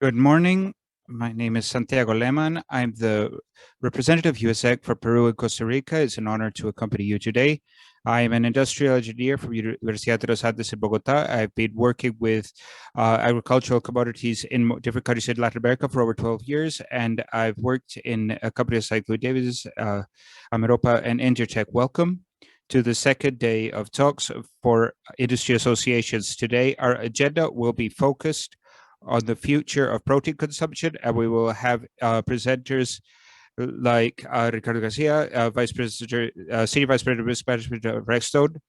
Good morning. My name is Santiago Lehmann. I'm the representative USSEC for Peru and Costa Rica. It's an honor to accompany you today. I am an industrial engineer from Universidad de los Andes in Bogota. I've been working with agricultural commodities in different countries in Latin America for over 12 years, and I've worked in companies like Louis Davis, Ameropa, and Intertech. Welcome to the second day of talks for industry associations. Today, our agenda will be focused on the future of protein consumption, and we will have presenters like Ricardo Garcia, Senior Vice President of Risk Management of Stone,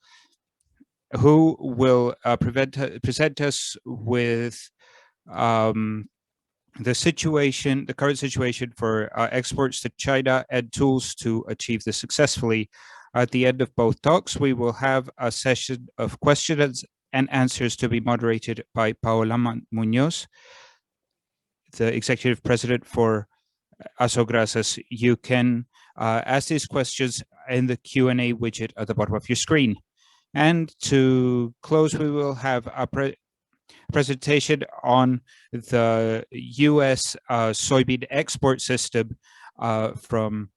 who will present us with the current situation for exports to China and tools to achieve this successfully. At the end of both talks, we will have a session of questions and answers to be moderated by Paola Muñoz, the executive president for ASOGRASAS. You can ask these questions in the Q&A widget at the bottom of your screen. And to close, we will have a presentation on the U.S. soybean export system from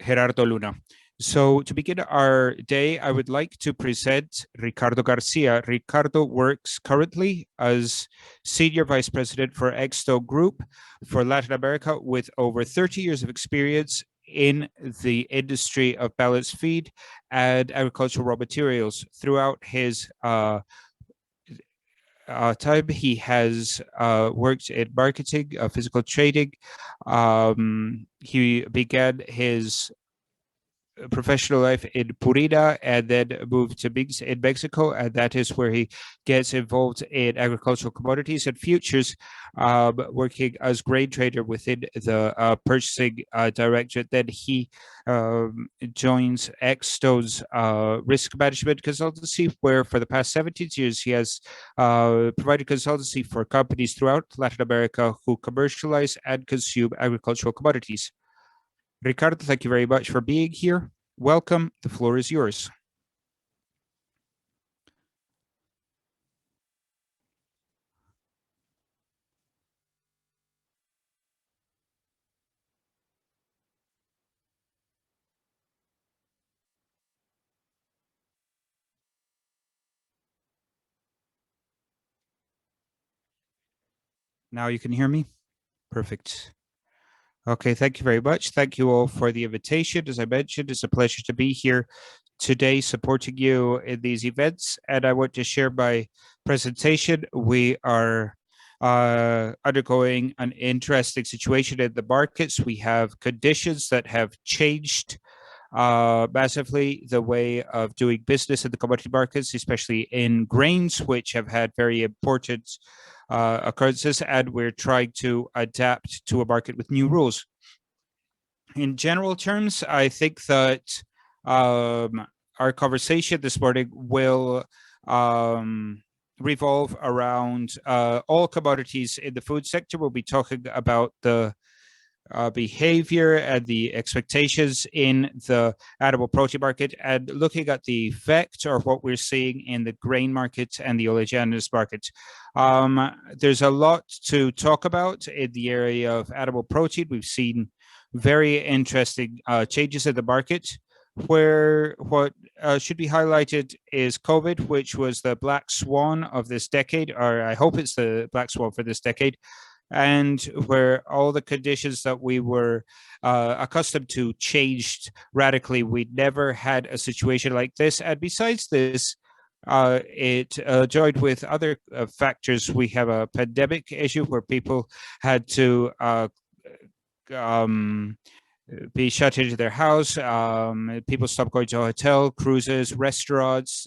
Gerardo Luna. So to begin our day, I would like to present Ricardo Garcia. Ricardo works currently as Senior Vice President for Exto Group for Latin America with over 30 years of experience in the industry of balanced feed and agricultural raw materials. Throughout his time, he has worked in marketing, physical trading. He began his professional life in Purina and then moved to in Mexico, and that is where he gets involved in agricultural commodities and futures, working as grain trader within the purchasing directorate. Then he joins Extone's risk management consultancy, where for the past 17 years he has provided consultancy for companies throughout Latin America who commercialize and consume agricultural commodities. Ricardo, thank you very much for being here. Welcome. The floor is yours. Now you can hear me? Perfect. Okay, thank you very much. Thank you all for the invitation. As I mentioned, it's a pleasure to be here today supporting you in these events. And I want to share my presentation. We are undergoing an interesting situation in the markets. We have conditions that have changed massively the way of doing business in the commodity markets, especially in grains, which have had very important occurrences, and we're trying to adapt to a market with new rules. In general terms, I think that our conversation this morning will revolve around all commodities in the food sector. We'll be talking about the behavior and the expectations in the animal protein market, and looking at the effect or what we're seeing in the grain market and the oleaginous market. There's a lot to talk about in the area of animal protein. We've seen very interesting changes in the market, where what should be highlighted is COVID, which was the black swan of this decade, or I hope it's the black swan for this decade, and where all the conditions that we were accustomed to changed radically. We never had a situation like this. And besides this, it joined with other factors. We have a pandemic issue where people had to be shut into their house. People stopped going to a hotel, cruises, restaurants,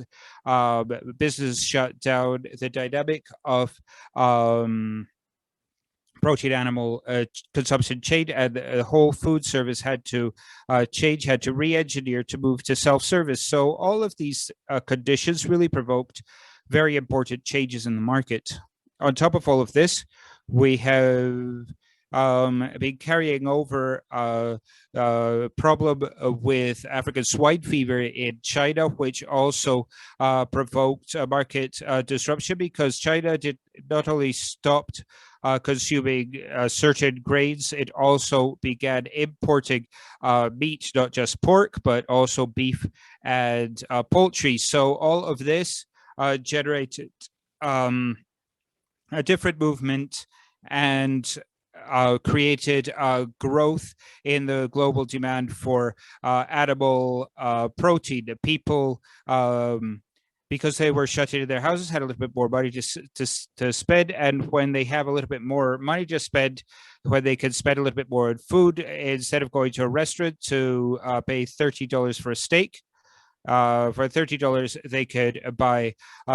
business shut down. The dynamic of protein animal consumption change, and the whole food service had to change, had to re-engineer to move to self-service. So all of these conditions really provoked very important changes in the market. On top of all of this, we have been carrying over a problem with African swine fever in China, which also provoked a market disruption, because China did not only stopped consuming certain grains. It also began importing meat, not just pork, but also beef and poultry. So all of this generated a different movement and created growth in the global demand for animal protein. The people, because they were shut into their houses, had a little bit more money to spend. And when they have a little bit more money to spend, when they can spend a little bit more on food, instead of going to a restaurant to pay $30 for a steak, for $30, they could buy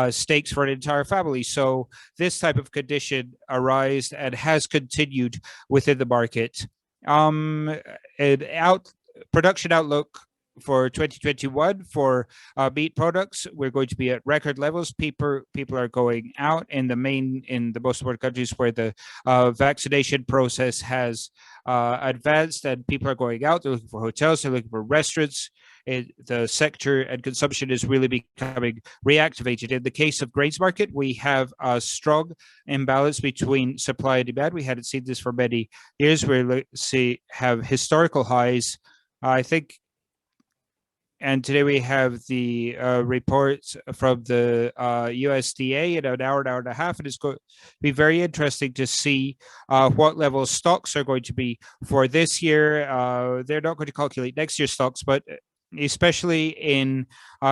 steaks for an entire family. So this type of condition arose and has continued within the market. Production outlook for 2021 for meat products, we're going to be at record levels. People are going out in the most important countries where the vaccination process has advanced, and people are going out. They're looking for hotels, they're looking for restaurants. The sector and consumption is really becoming reactivated. In the case of grains market, we have a strong imbalance between supply and demand. We hadn't seen this for many years. We have historical highs, I think. And today we have the reports from the USDA in an hour and a half. And it's going to be very interesting to see what level stocks are going to be for this year. They're not going to calculate next year's stocks, but especially in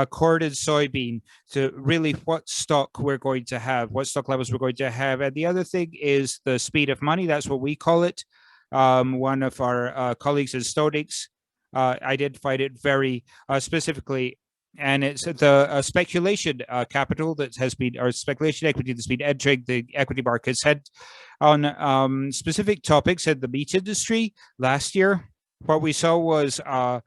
corn and soybean, to really what stock we're going to have, what stock levels we're going to have. And the other thing is the speed of money. That's what we call it. One of our colleagues in StoneX identified it very specifically, and it's the speculation capital that has been, or speculation equity that's been entering the equity markets. Had on specific topics in the meat industry last year, what we saw was a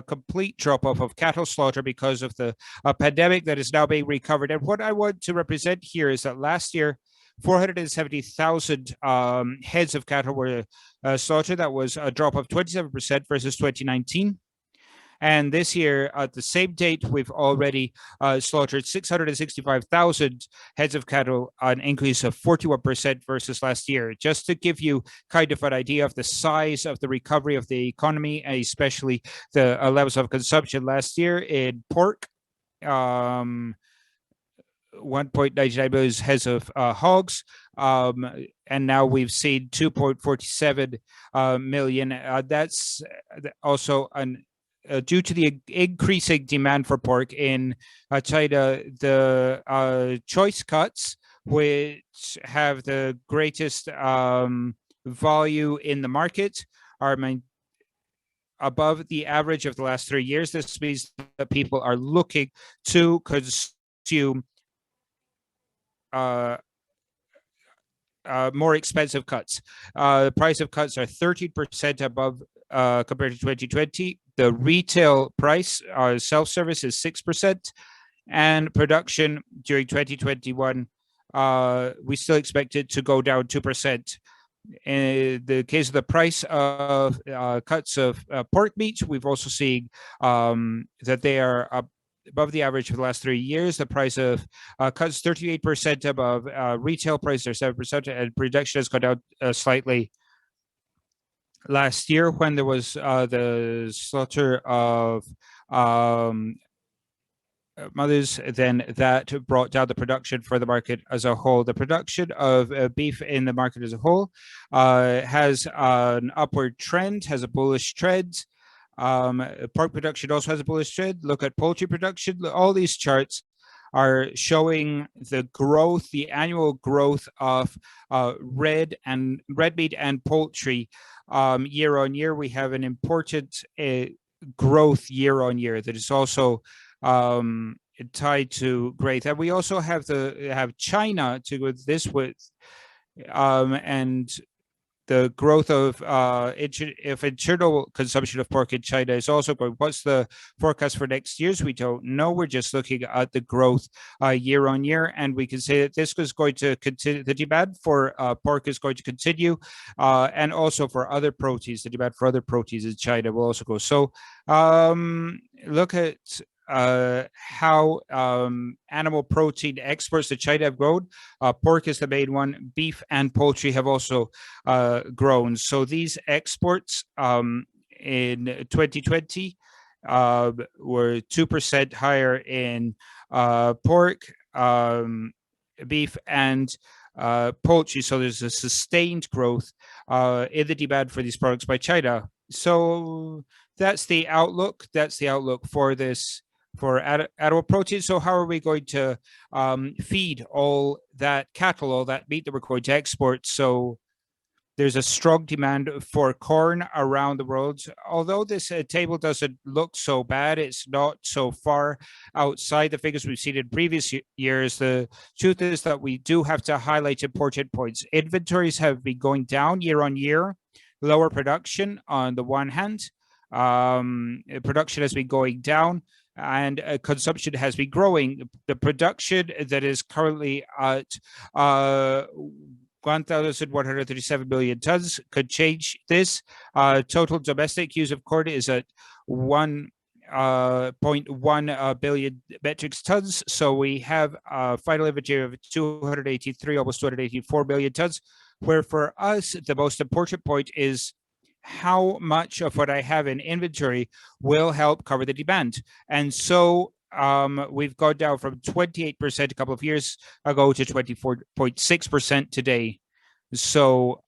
complete drop-off of cattle slaughter because of the pandemic that is now being recovered. And what I want to represent here is that last year, 470,000 heads of cattle were slaughtered. That was a drop of 27% versus 2019. And this year, at the same date, we've already slaughtered 665,000 heads of cattle, an increase of 41% versus last year. Just to give you kind of an idea of the size of the recovery of the economy, especially the levels of consumption last year in pork. 1.99 million heads of hogs, and now we've seen 2.47 million. That's also due to the increasing demand for pork in China. The choice cuts, which have the greatest value in the market, are above the average of the last 3 years. This means that people are looking to consume more expensive cuts. The price of cuts are 13% above compared to 2020. The retail price, self-service, is 6%, and production during 2021, we still expect it to go down 2%. In the case of the price of cuts of pork meat, we've also seen that they are above the average for the last 3 years. The price of cuts 38% above retail price, or 7%, and production has gone down slightly. Last year, when there was the slaughter of mothers, then that brought down the production for the market as a whole. The production of beef in the market as a whole has an upward trend, has a bullish trend. Pork production also has a bullish trend. Look at poultry production. All these charts are showing the growth, the annual growth of red meat and poultry year on year. We have an important growth year on year that is also tied to growth. And we also have China to go with this with, and the growth of internal consumption of pork in China is also growing. What's the forecast for next year's? We don't know. We're just looking at the growth year on year, and we can say that this is going to continue. The demand for pork is going to continue, and also for other proteins. The demand for other proteins in China will also go. So look at how animal protein exports to China have grown. Pork is the main one. Beef and poultry have also grown. So these exports in 2020 were 2% higher in pork, beef, and poultry. So there's a sustained growth in the demand for these products by China. So that's the outlook. That's the outlook for this, for animal protein. So how are we going to feed all that cattle, all that meat that we're going to export? So there's a strong demand for corn around the world. Although this table doesn't look so bad, it's not so far outside the figures we've seen in previous years. The truth is that we do have to highlight important points. Inventories have been going down year on year, lower production on the one hand. Production has been going down, and consumption has been growing. The production that is currently at 1,137 million tons could change this. Total domestic use of corn is at 1.1 billion metric tons. So we have a final inventory of 283, almost 284 million tons, where for us, the most important point is how much of what I have in inventory will help cover the demand. And so we've gone down from 28% a couple of years ago to 24.6% today. So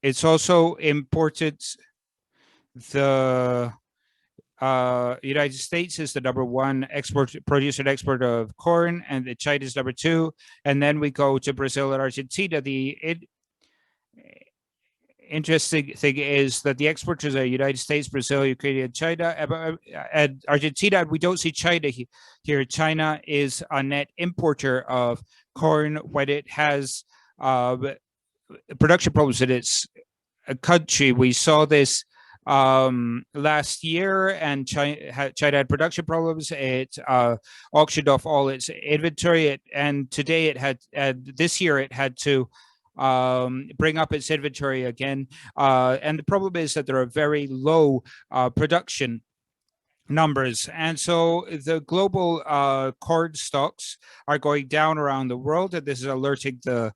it's also important. The United States is the number one producer and exporter of corn, and China is number two. And then we go to Brazil and Argentina. The interesting thing is that the exporters are United States, Brazil, Ukraine, and China, and Argentina. We don't see China here. China is a net importer of corn when it has production problems in its country. We saw this last year, and China had production problems. It auctioned off all its inventory, and today it had, this year it had to bring up its inventory again. And the problem is that there are very low production numbers. And so the global corn stocks are going down around the world, and this is alerting the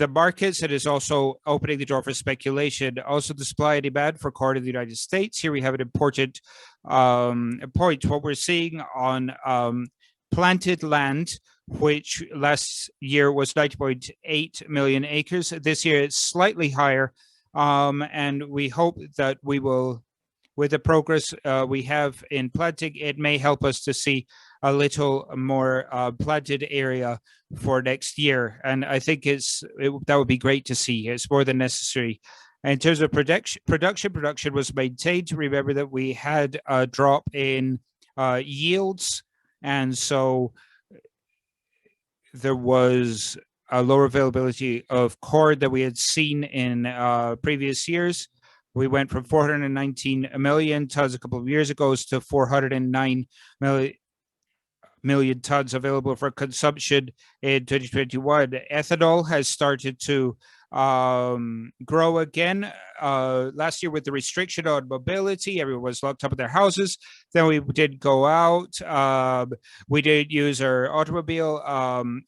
markets. It is also opening the door for speculation. Also, the supply and demand for corn in the United States. Here we have an important point. What we're seeing on planted land, which last year was 90.8 million acres. This year it's slightly higher. And we hope that we will, with the progress we have in planting, it may help us to see a little more planted area for next year. And I think that would be great to see. It's more than necessary. In terms of production was maintained. Remember that we had a drop in yields, and so there was a lower availability of corn that we had seen in previous years. We went from 419 million tons a couple of years ago to 409 million tons available for consumption in 2021. Ethanol has started to grow again. Last year with the restriction on mobility, everyone was locked up in their houses. Then we did go out. We did use our automobile.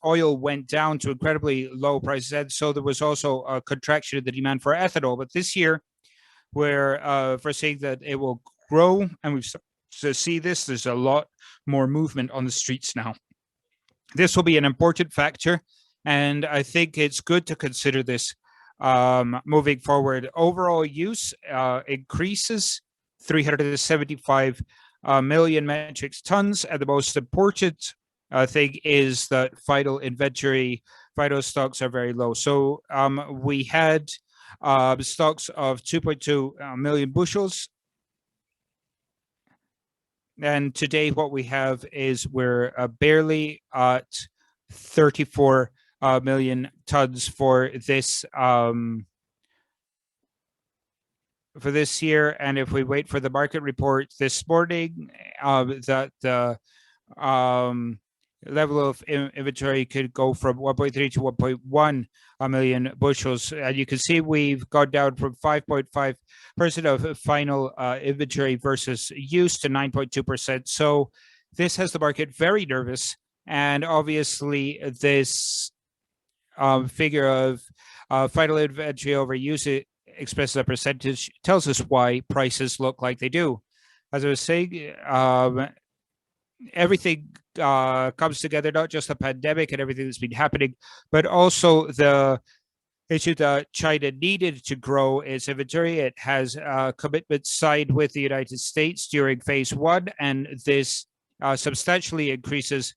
Oil went down to incredibly low prices, and so there was also a contraction in the demand for ethanol. But this year, we're foreseeing that it will grow, and we've to see this. There's a lot more movement on the streets now. This will be an important factor, and I think it's good to consider this moving forward. Overall use increases 375 million metric tons, and the most important thing is that final stocks are very low. So we had stocks of 2.2 million bushels. And today what we have is we're barely at 34 million tons for this year. And if we wait for the market report this morning, that the level of inventory could go from 1.3 to 1.1 million bushels. And you can see we've gone down from 5.5% of final inventory versus use to 9.2%. So this has the market very nervous. And obviously, this figure of final inventory over use expresses a percentage, tells us why prices look like they do. As I was saying, everything comes together, not just the pandemic and everything that's been happening, but also the issue that China needed to grow its inventory. It has commitments signed with the United States during phase one, and this substantially increases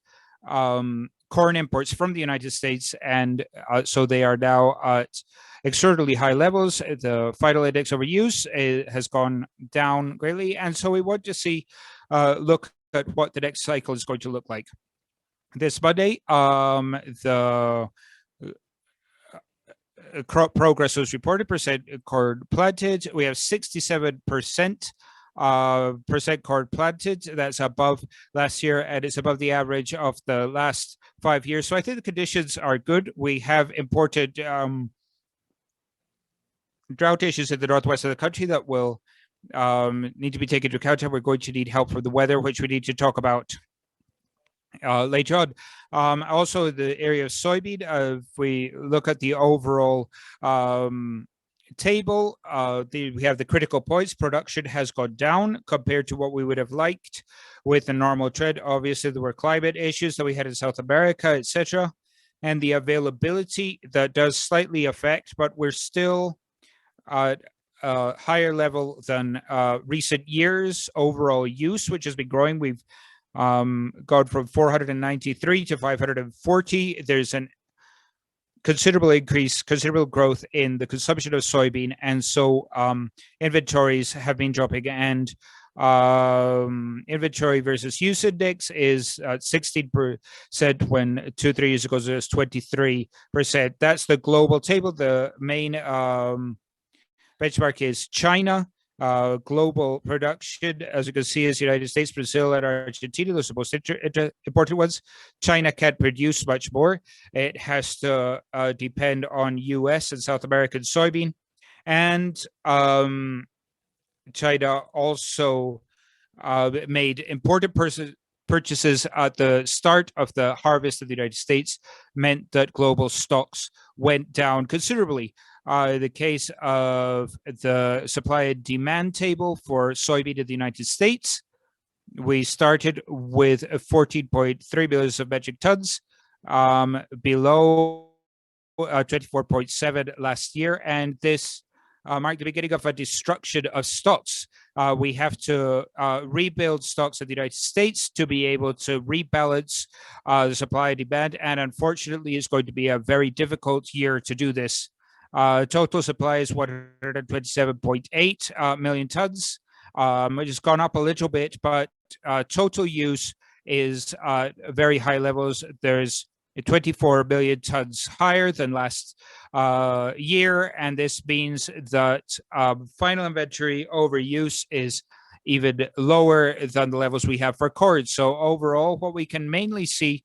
corn imports from the United States, and so they are now at extraordinarily high levels. The final index over use has gone down greatly, and so we want to see look at what the next cycle is going to look like. This Monday, the crop progress was reported, percent corn planted. We have 67% corn planted. That's above last year, and it's above the average of the last 5 years. So I think the conditions are good. We have imported drought issues in the northwest of the country that will need to be taken into account, and we're going to need help from the weather, which we need to talk about later on. Also, the area of soybean, if we look at the overall table, we have the critical points. Production has gone down compared to what we would have liked with the normal trend. Obviously, there were climate issues that we had in South America, etc., and the availability that does slightly affect, but we're still at a higher level than recent years. Overall use, which has been growing, we've gone from 493 to 540. There's an considerable increase, considerable growth in the consumption of soybean, and so inventories have been dropping, and inventory versus use index is 16% when 2-3 years ago it was 23%. That's the global table. The main benchmark is China. Global production, as you can see, is United States, Brazil, and Argentina. Those are the most important ones. China can't produce much more. It has to depend on US and South American soybean. And China also made important purchases at the start of the harvest of the United States, meant that global stocks went down considerably. The case of the supply and demand table for soybean in the United States, we started with 14.3 million of metric tons, below 24.7 last year, and this marked the beginning of a destruction of stocks. We have to rebuild stocks in the United States to be able to rebalance the supply and demand, and unfortunately, it's going to be a very difficult year to do this. Total supply is 127.8 million tons. It has gone up a little bit, but total use is very high levels. There's 24 million tons higher than last year, and this means that final inventory overuse is even lower than the levels we have for corn. So overall, what we can mainly see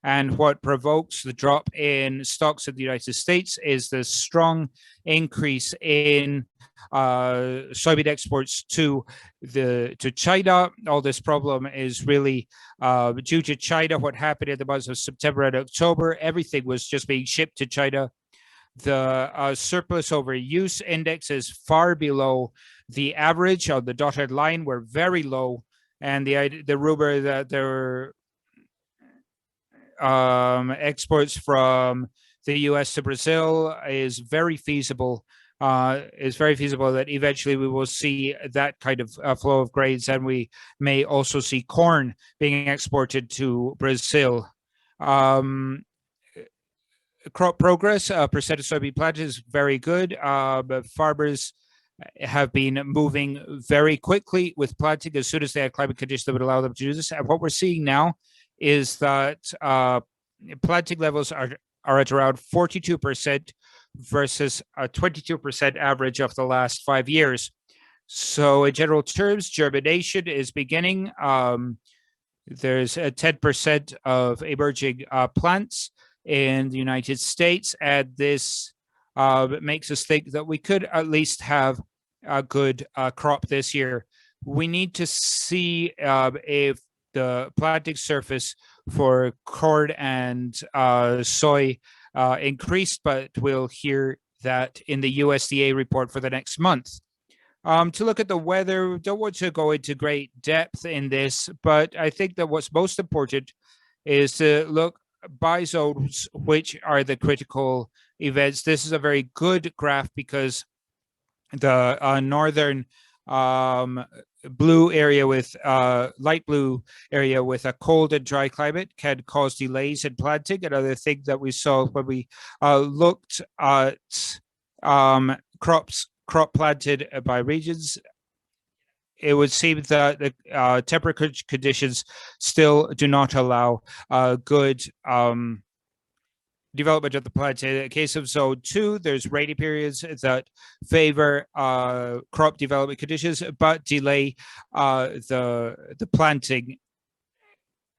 and what provokes the drop in stocks in the United States is the strong increase in soybean exports to China. All this problem is really due to China. What happened in the months of September and October, everything was just being shipped to China. The surplus over use index is far below the average on the dotted line. We're very low, and the rumor that there were exports from the US to Brazil is very feasible. That eventually we will see that kind of flow of grains, and we may also see corn being exported to Brazil. Crop progress, percent of soybean planted is very good. But farmers have been moving very quickly with planting as soon as they had climate conditions that would allow them to do this. And what we're seeing now is that planting levels are at around 42% versus a 22% average of the last 5 years. So in general terms, germination is beginning. There's a 10% of emerging plants in the United States, and this makes us think that we could at least have a good crop this year. We need to see if the planting surface for corn and soy increased, but we'll hear that in the USDA report for the next month. To look at the weather, don't want to go into great depth in this, but I think that what's most important is to look by zones, which are the critical events. This is a very good graph because the northern blue area with light blue area with a cold and dry climate can cause delays in planting. Another thing that we saw when we looked at crop planted by regions, it would seem that the temperature conditions still do not allow good development of the plant. In the case of zone 2, there's rainy periods that favor crop development conditions, but delay the planting.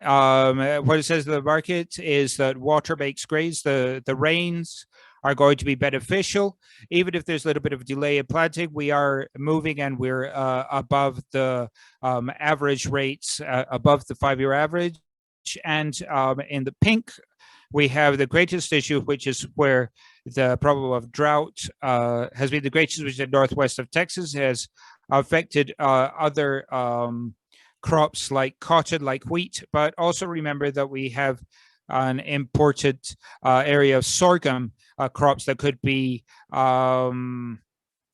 What it says in the market is that water makes grains. The rains are going to be beneficial. Even if there's a little bit of delay in planting, we are moving and we're above the average rates, above the 5-year average. And in the pink, we have the greatest issue, which is where the problem of drought has been the greatest, which is in northwest of Texas, has affected other crops like cotton, like wheat. But also remember that we have an important area of sorghum crops that could be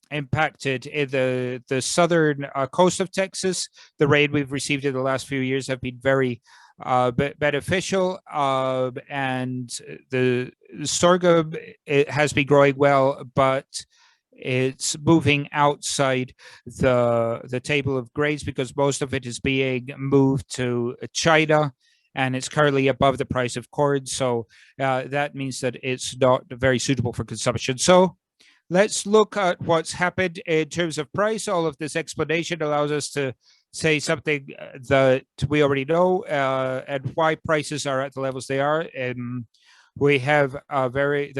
impacted in the southern coast of Texas. The rain we've received in the last few years have been very beneficial, and the sorghum, it has been growing well, but it's moving outside the table of grains because most of it is being moved to China, and it's currently above the price of corn. So that means that it's not very suitable for consumption. So let's look at what's happened in terms of price. All of this explanation allows us to say something that we already know and why prices are at the levels they are. And we have a very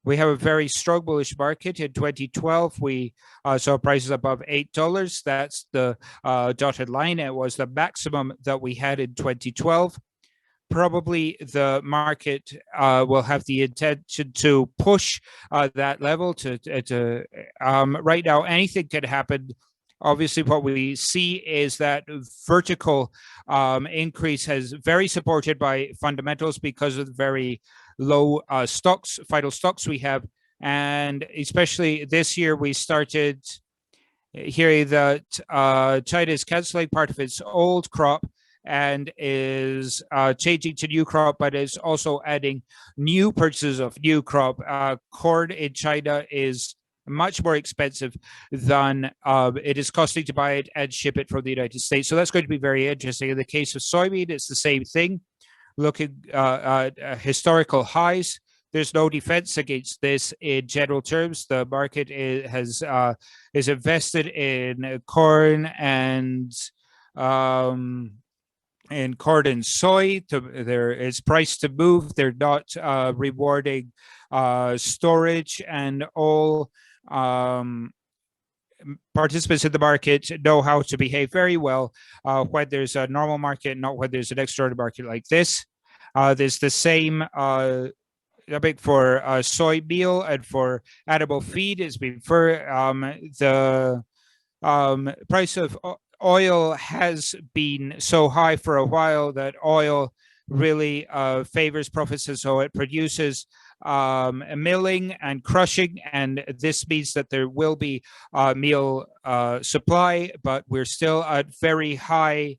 we have a very strong bullish market. In 2012, we saw prices above $8. That's the dotted line. It was the maximum that we had in 2012. Probably the market will have the intention to push that level to right now, anything can happen. Obviously, what we see is that vertical increase has very supported by fundamentals because of the very low final stocks we have. And especially this year, we started hearing that China is canceling part of its old crop and is changing to new crop, but is also adding new purchases of new crop. Corn in China is much more expensive than it is costing to buy it and ship it from the United States. So that's going to be very interesting. In the case of soybean, it's the same thing. Looking at historical highs, there's no defense against this in general terms. The market is invested in corn and corn and soy. There is price to move. They're not rewarding storage, and all participants in the market know how to behave very well when there's a normal market, not when there's an extraordinary market like this. There's the same for soy meal and for animal feed. It's been for the price of oil has been so high for a while that oil really favors profits, and so it produces milling and crushing, and this means that there will be meal supply, but we're still at very high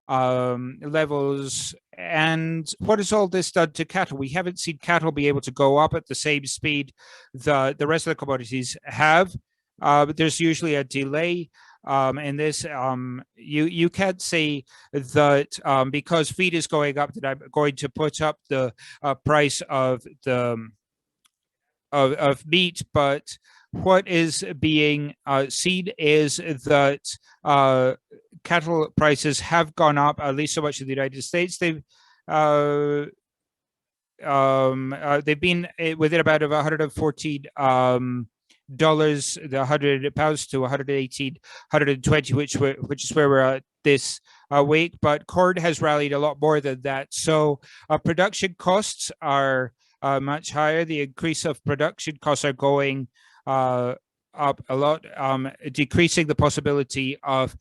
levels. And what has all this done to cattle? We haven't seen cattle be able to go up at the same speed the rest of the commodities have. But there's usually a delay in this. You can't say that because feed is going up that I'm going to put up the price of the of meat, but what is being seen is that cattle prices have gone up, at least so much in the United States. They've been within about of $114 the 100 pounds to 118, 120, which is where we're at this week. But corn has rallied a lot more than that. So production costs are much higher. The increase of production costs are going up a lot, decreasing the possibility of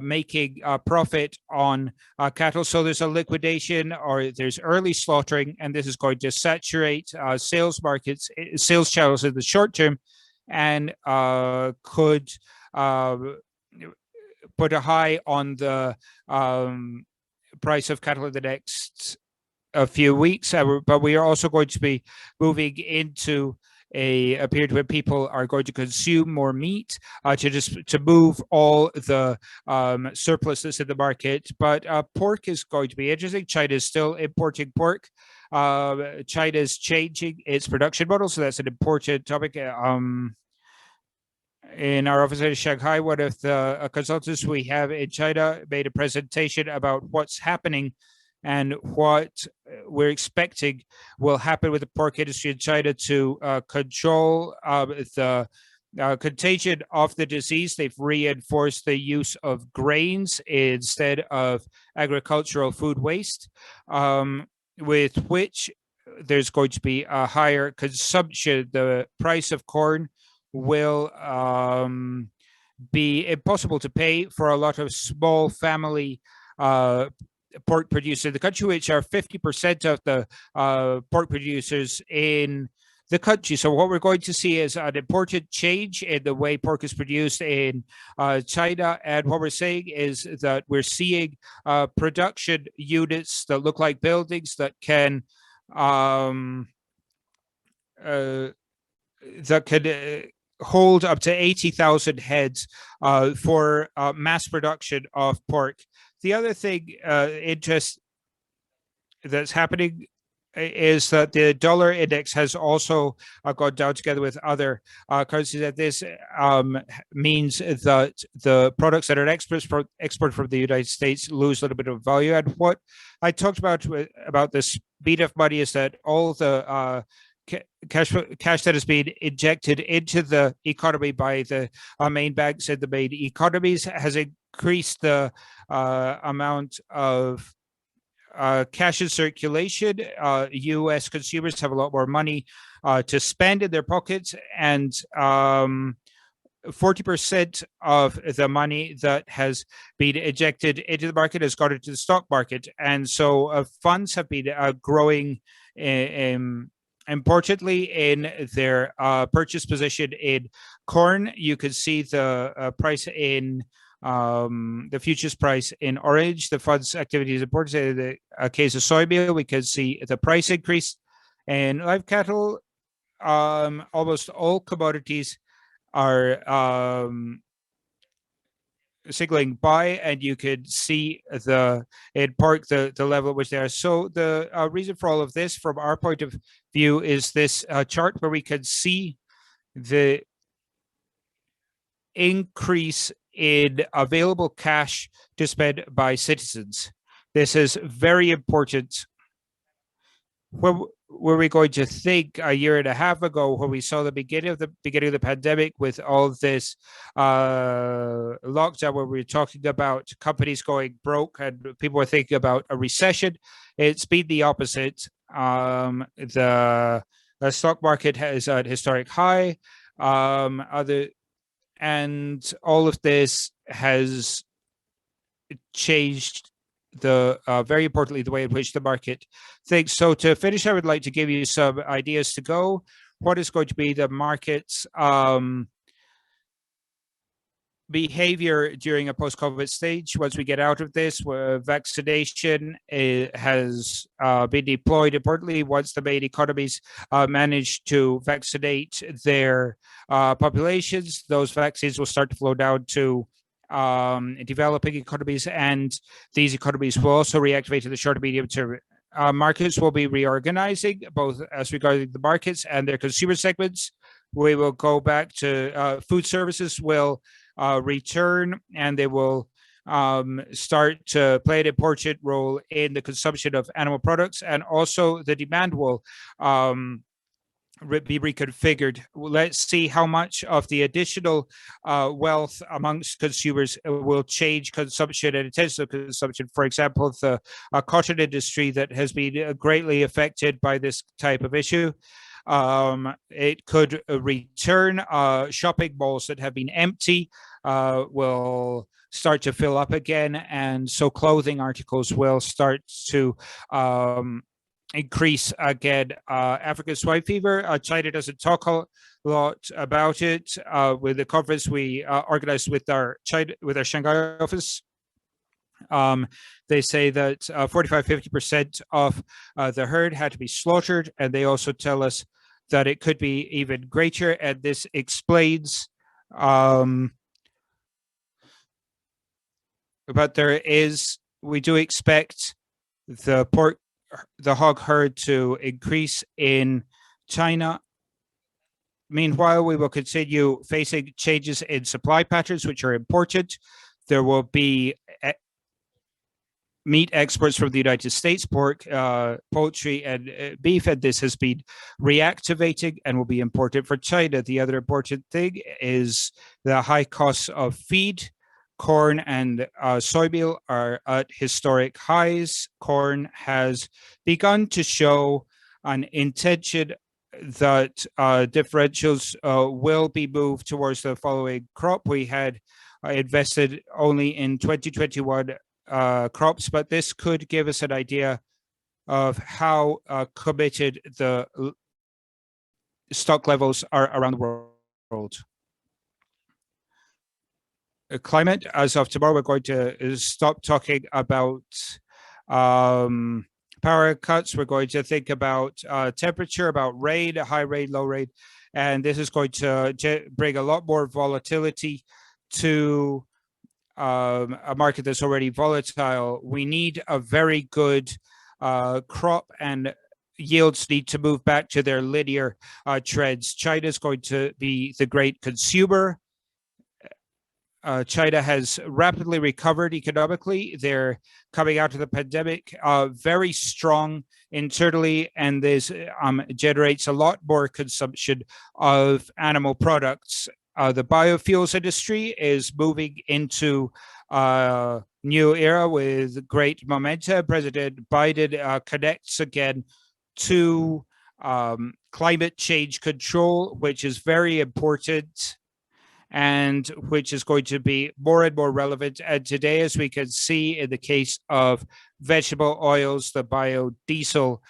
making a profit on cattle. So there's a liquidation or there's early slaughtering, and this is going to saturate sales markets, sales channels in the short term, and could put a high on the price of cattle in the next few weeks. But we are also going to be moving into a period where people are going to consume more meat to move all the surpluses in the market. But pork is going to be interesting. China is still importing pork. China is changing its production model, so that's an important topic. In our office in Shanghai, one of the consultants we have in China made a presentation about what's happening and what we're expecting will happen with the pork industry in China to control the contagion of the disease. They've reinforced the use of grains instead of agricultural food waste, with which there's going to be a higher consumption. The price of corn will be impossible to pay for a lot of small family pork producers in the country, which are 50% of the pork producers in the country. So what we're going to see is an important change in the way pork is produced in China. And what we're saying is that we're seeing production units that look like buildings that can hold up to 80,000 heads for mass production of pork. The other thing interest that's happening is that the dollar index has also gone down together with other currencies. That this means that the products that are export from the United States lose a little bit of value. And what I talked about the speed of money is that all the cash that has been injected into the economy by the main banks in the main economies has increased the amount of cash in circulation. U.S. consumers have a lot more money to spend in their pockets, and 40% of the money that has been injected into the market has gone into the stock market. And so funds have been growing importantly in their purchase position in corn. You can see the price in the futures price in orange. The fund's activity is important. In the case of soybean, we can see the price increase. And live cattle, almost all commodities are signaling buy, and you could see in pork the level at which they are. So the reason for all of this, from our point of view, is this chart where we can see the increase in available cash to spend by citizens. This is very important. What were we going to think a year and a half ago when we saw the beginning of the pandemic with all this lockdown, where we were talking about companies going broke and people were thinking about a recession? It's been the opposite. The stock market is at historic high. And all of this has changed very importantly, the way in which the market thinks. So to finish, I would like to give you some ideas to go. What is going to be the market's behavior during a post-COVID stage once we get out of this, where vaccination has been deployed importantly? Once the main economies manage to vaccinate their populations, those vaccines will start to flow down to developing economies, and these economies will also reactivate in the short and medium term. Markets will be reorganizing, both as regarding the markets and their consumer segments. we will go back to food services will return, and they will start to play an important role in the consumption of animal products, and also the demand will be reconfigured. Let's see how much of the additional wealth amongst consumers will change consumption and intensive consumption. For example, the cotton industry that has been greatly affected by this type of issue. It could return. Shopping malls that have been empty will start to fill up again, and so clothing articles will start to increase again. African swine fever, China doesn't talk a lot about it. With the conference we organized with our Shanghai office, they say that 45-50% of the herd had to be slaughtered, and they also tell us that it could be even greater, and this explains but we do expect the hog herd to increase in China. Meanwhile, we will continue facing changes in supply patterns, which are important. There will be meat exports from the United States, pork, poultry, and beef, and this has been reactivating and will be important for China. The other important thing is the high costs of feed. Corn and soybean are at historic highs. Corn has begun to show an intention that differentials will be moved towards the following crop. We had invested only in 2021 crops, but this could give us an idea of how committed the stock levels are around the world. Climate, as of tomorrow, we're going to stop talking about power cuts. We're going to think about temperature, about rain, high rain, low rain, and this is going to bring a lot more volatility to a market that's already volatile. We need a very good crop, and yields need to move back to their linear trends. China is going to be the great consumer. China has rapidly recovered economically. They're coming out of the pandemic very strong internally, and this generates a lot more consumption of animal products. The biofuels industry is moving into a new era with great momentum. President Biden connects again to climate change control, which is very important and which is going to be more and more relevant. And today, as we can see in the case of vegetable oils, the biodiesel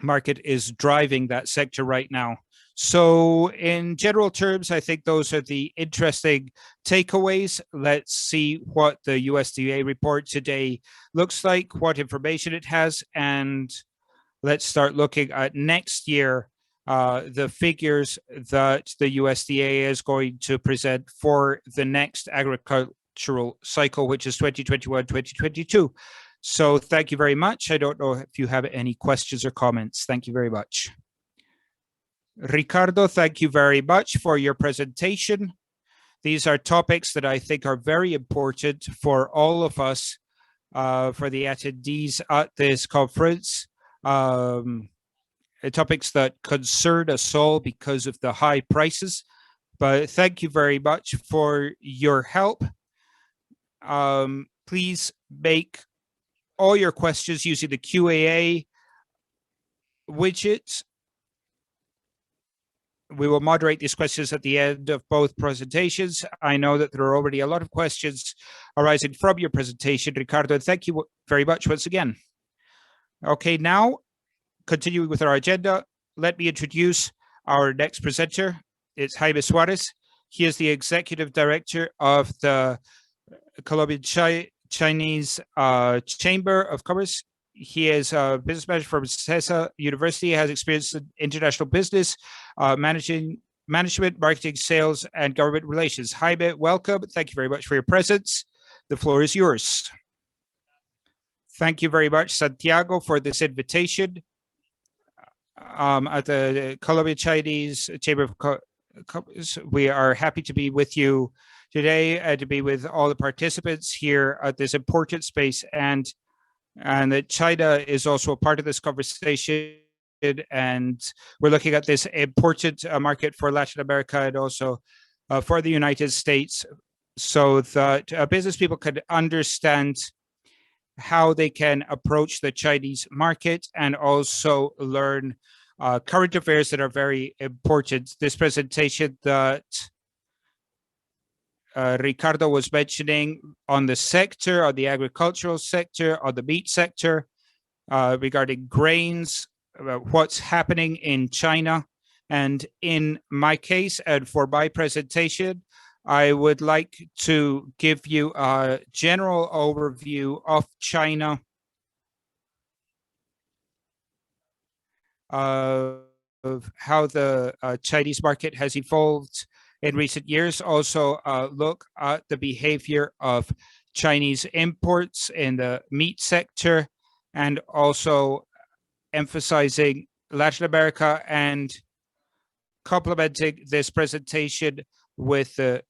market is driving that sector right now. So in general terms, I think those are the interesting takeaways. Let's see what the USDA report today looks like, what information it has, and let's start looking at next year, the figures that the USDA is going to present for the next agricultural cycle, which is 2021-2022. So thank you very much. I don't know if you have any questions or comments. Thank you very much. Ricardo, thank you very much for your presentation. These are topics that I think are very important for all of us, for the attendees at this conference. Topics that concern us all because of the high prices. But thank you very much for your help. Please make all your questions using the Q&A widget. We will moderate these questions at the end of both presentations. I know that there are already a lot of questions arising from your presentation, Ricardo, and thank you very much once again. Okay, now, continuing with our agenda, let me introduce our next presenter. It's Jaime Suárez. He is the Executive Director of the Colombian-Chinese Chamber of Commerce. He is a business manager from CESA University, has experience in international business, management, marketing, sales, and government relations. Jaime, welcome. Thank you very much for your presence. The floor is yours. Thank you very much, Santiago, for this invitation. at the Colombian-Chinese Chamber of Commerce. We are happy to be with you today and to be with all the participants here at this important space, and that China is also a part of this conversation. And we're looking at this important market for Latin America and also for the United States, so that business people can understand how they can approach the Chinese market and also learn current affairs that are very important. This presentation that Ricardo was mentioning on the sector, on the agricultural sector, on the meat sector, regarding grains, what's happening in China. And in my case, and for my presentation, I would like to give you a general overview of China, of how the Chinese market has evolved in recent years. Also, look at the behavior of Chinese imports in the meat sector, and also emphasizing Latin America, and complementing this presentation with the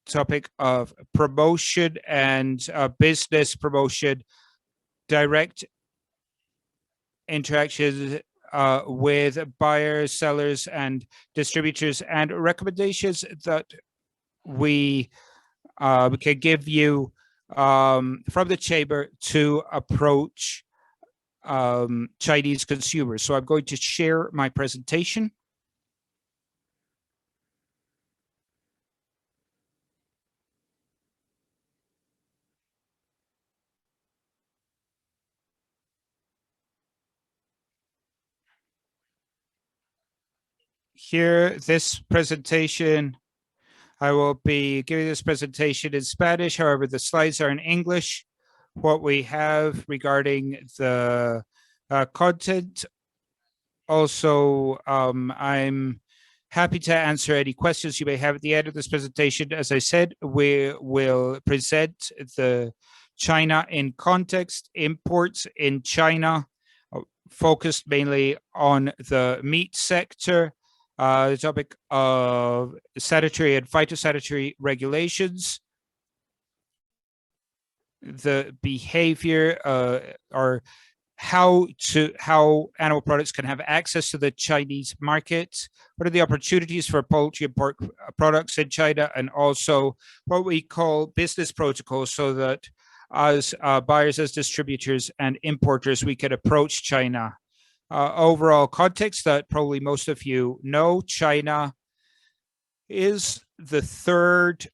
topic of promotion and business promotion, direct interactions with buyers, sellers, and distributors, and recommendations that we can give you from the chamber to approach Chinese consumers. So I'm going to share my presentation. Here, this presentation, I will be giving this presentation in Spanish. However, the slides are in English. What we have regarding the content. Also, I'm happy to answer any questions you may have at the end of this presentation. As I said, we will present the China in context, imports in China, focused mainly on the meat sector, the topic of sanitary and phytosanitary regulations, the behavior or how animal products can have access to the Chinese market, what are the opportunities for poultry and pork products in China, and also what we call business protocols, so that as buyers, as distributors and importers, we can approach China. Overall context that probably most of you know, China is the third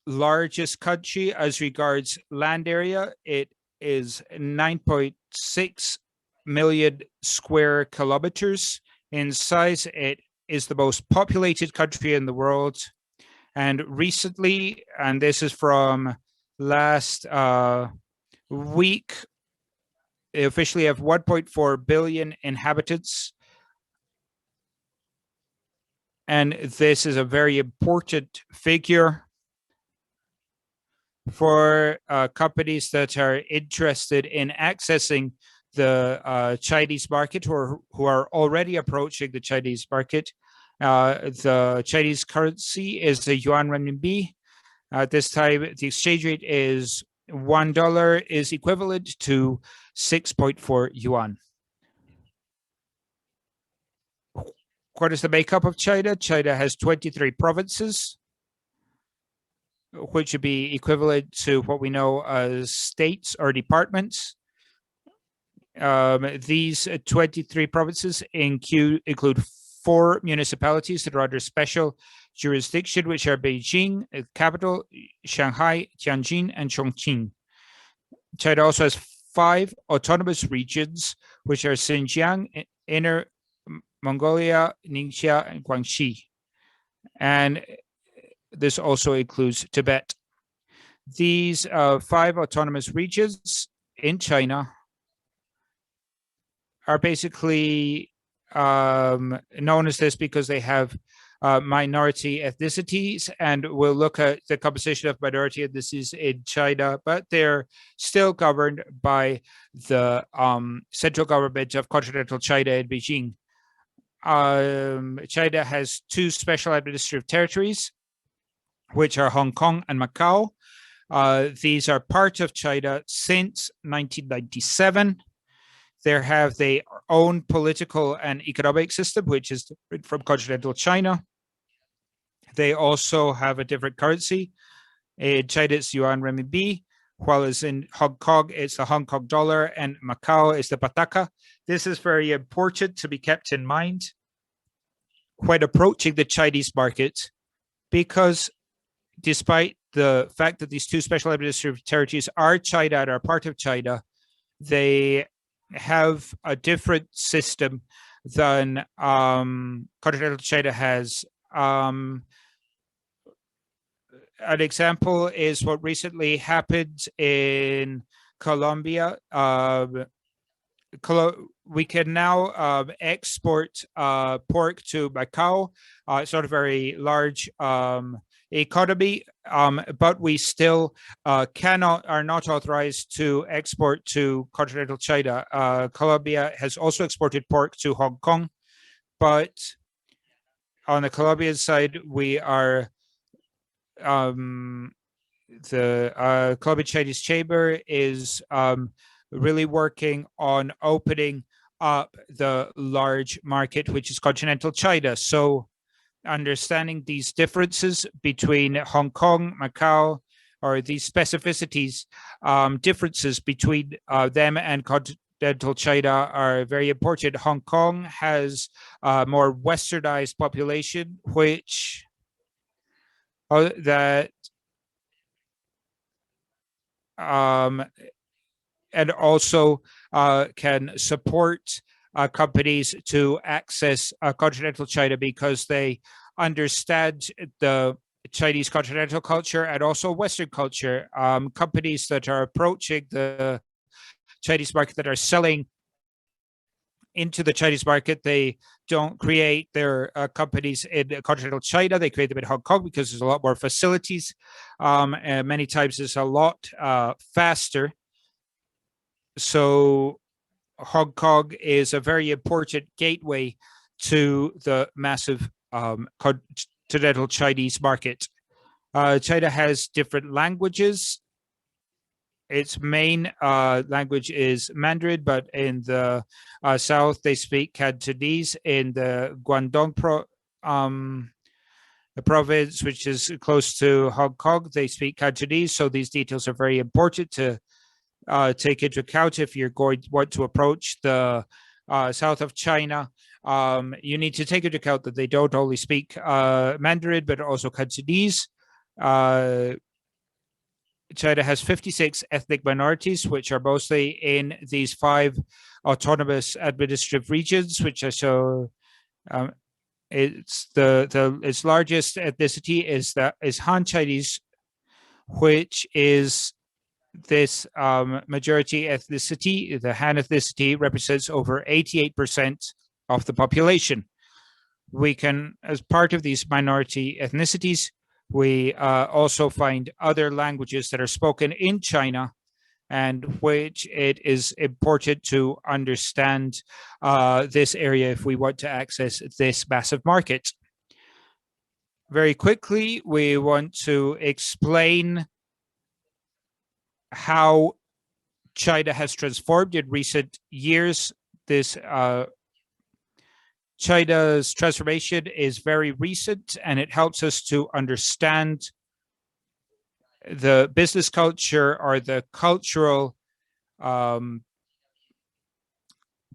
largest country as regards land area. It is 9.6 million square kilometers in size. It is the most populated country in the world. And recently, and this is from last week, they officially have 1.4 billion inhabitants. And this is a very important figure for companies that are interested in accessing the Chinese market, or who are already approaching the Chinese market. The Chinese currency is the yuan renminbi. At this time, the exchange rate is $1 is equivalent to 6.4 yuan. What is the makeup of China? China has 23 provinces, which would be equivalent to what we know as states or departments. These 23 provinces include 4 municipalities that are under special jurisdiction, which are Beijing, capital, Shanghai, Tianjin, and Chongqing. China also has 5 autonomous regions, which are Xinjiang, Inner Mongolia, Ningxia, and Guangxi. And this also includes Tibet. These 5 autonomous regions in China are basically known as this because they have minority ethnicities, and we'll look at the composition of minority ethnicities in China, but they're still governed by the central government of continental China in Beijing. China has two special administrative territories, which are Hong Kong and Macau. These are part of China since 1997. They have their own political and economic system, which is different from continental China. They also have a different currency. In China, it's yuan renminbi, while as in Hong Kong, it's the Hong Kong dollar, and Macau is the pataka. This is very important to be kept in mind when approaching the Chinese market, because despite the fact that these two special administrative territories are China and are part of China, they have a different system than continental China has. An example is what recently happened in Colombia. We can now export pork to Macau. It's not a very large economy, but we still are not authorized to export to continental China. Colombia has also exported pork to Hong Kong, but on the Colombian side, we are the Colombian-Chinese Chamber is really working on opening up the large market, which is continental China. So understanding these differences between Hong Kong, Macau, or these specificities, differences between them and continental China are very important. Hong Kong has a more westernized population, which that and also can support companies to access continental China because they understand the Chinese continental culture and also Western culture. Companies that are approaching the Chinese market, that are selling into the Chinese market, they don't create their companies in continental China. They create them in Hong Kong because there's a lot more facilities. And many times it's a lot faster. So Hong Kong is a very important gateway to the massive continental Chinese market. China has different languages. Its main language is Mandarin, but in the south, they speak Cantonese. In the Guangdong province, which is close to Hong Kong, they speak Cantonese. So these details are very important to take into account if you're want to approach the south of China. You need to take into account that they don't only speak Mandarin, but also Cantonese. China has 56 ethnic minorities, which are mostly in these 5 autonomous administrative regions, which I show. Its largest ethnicity is Han Chinese, which is this majority ethnicity. The Han ethnicity represents over 88% of the population. We can, as part of these minority ethnicities, we also find other languages that are spoken in China, and which it is important to understand this area if we want to access this massive market. Very quickly, we want to explain how China has transformed in recent years. This China's transformation is very recent, and it helps us to understand the business culture or the cultural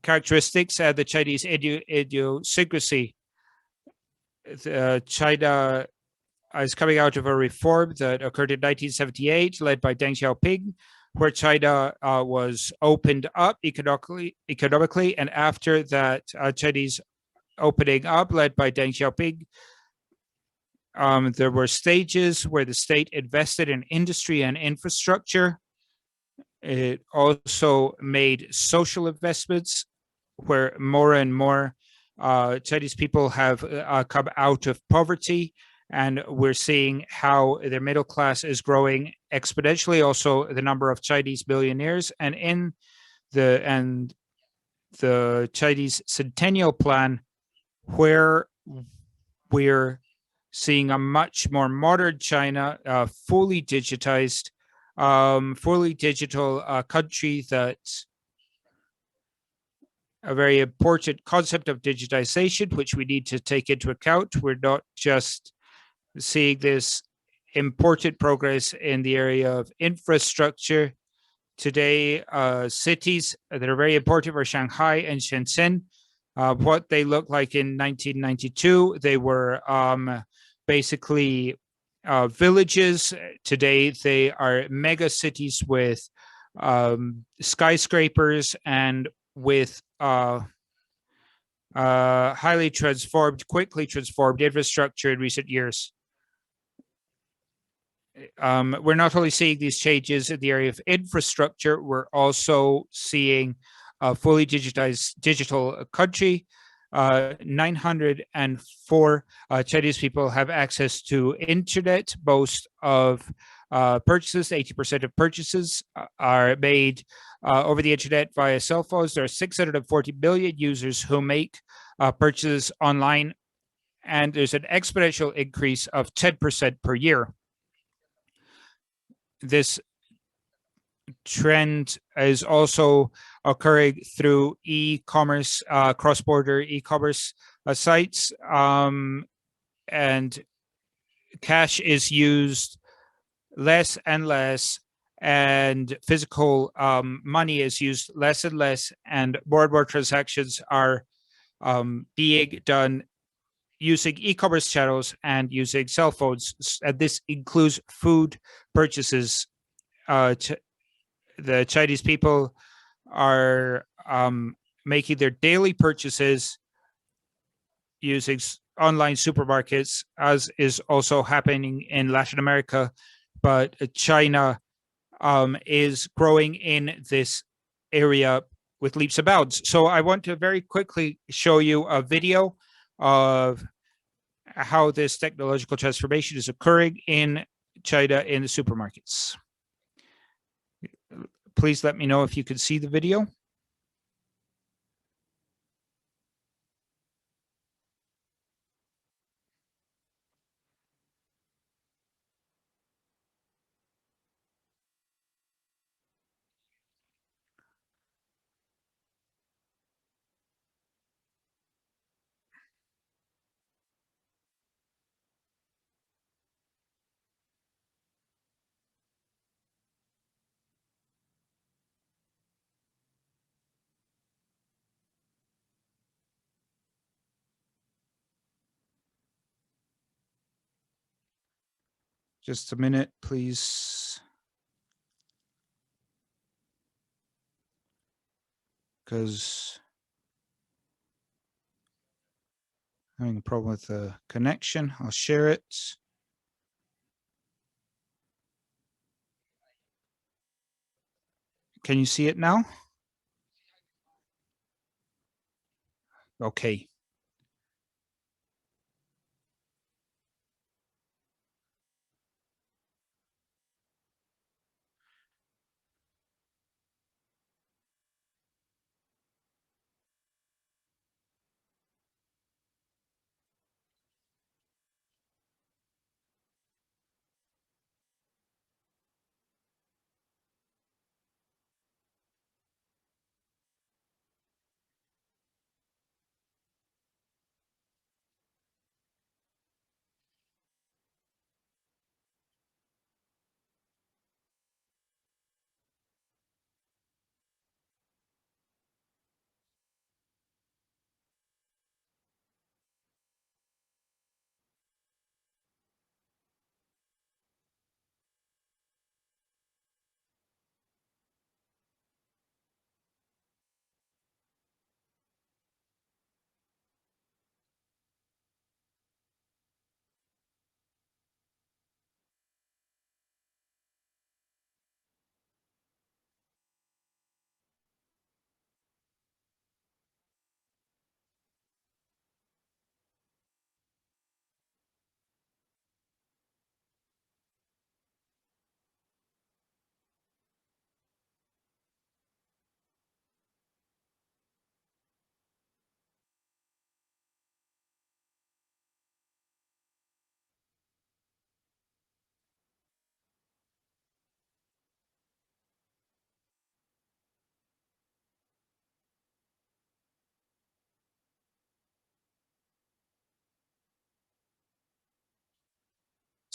characteristics and the Chinese idiosyncrasy. China is coming out of a reform that occurred in 1978, led by Deng Xiaoping, where China was opened up economically, and after that Chinese opening up, led by Deng Xiaoping, there were stages where the state invested in industry and infrastructure. It also made social investments where more and more Chinese people have come out of poverty, and we're seeing how their middle class is growing exponentially. Also, the number of Chinese billionaires, and in the Chinese Centennial Plan, where we're seeing a much more modern China, fully digitized, fully digital country. That's a very important concept of digitization, which we need to take into account. We're not just seeing this important progress in the area of infrastructure. Today, cities that are very important for Shanghai and Shenzhen, what they look like in 1992, they were basically villages. Today, they are mega cities with skyscrapers and with highly transformed, quickly transformed infrastructure in recent years. We're not only seeing these changes in the area of infrastructure, we're also seeing a fully digitized digital country. 904 Chinese people have access to internet. Most of purchases, 80% of purchases are made over the internet via cell phones. There are 640 million users who make purchases online, and there's an exponential increase of 10% per year. This trend is also occurring through e-commerce, cross-border e-commerce sites, and cash is used less and less, and physical money is used less and less, and more transactions are being done using e-commerce channels and using cell phones. And this includes food purchases. The Chinese people are making their daily purchases using online supermarkets, as is also happening in Latin America. But China is growing in this area with leaps and bounds. So I want to very quickly show you a video of how this technological transformation is occurring in China in the supermarkets. Please let me know if you can see the video. Just a minute, please. Because I'm having a problem with the connection. I'll share it. Can you see it now? Okay.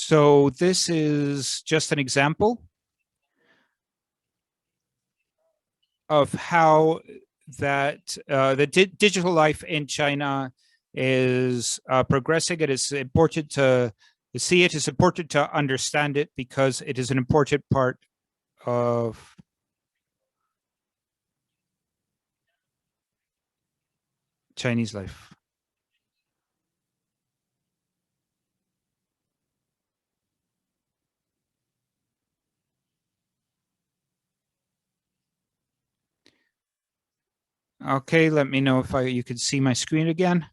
So this is just an example of how that the digital life in China is progressing. It is important to see it. It's important to understand it because it is an important part of Chinese life. Okay, let me know if you can see my screen again.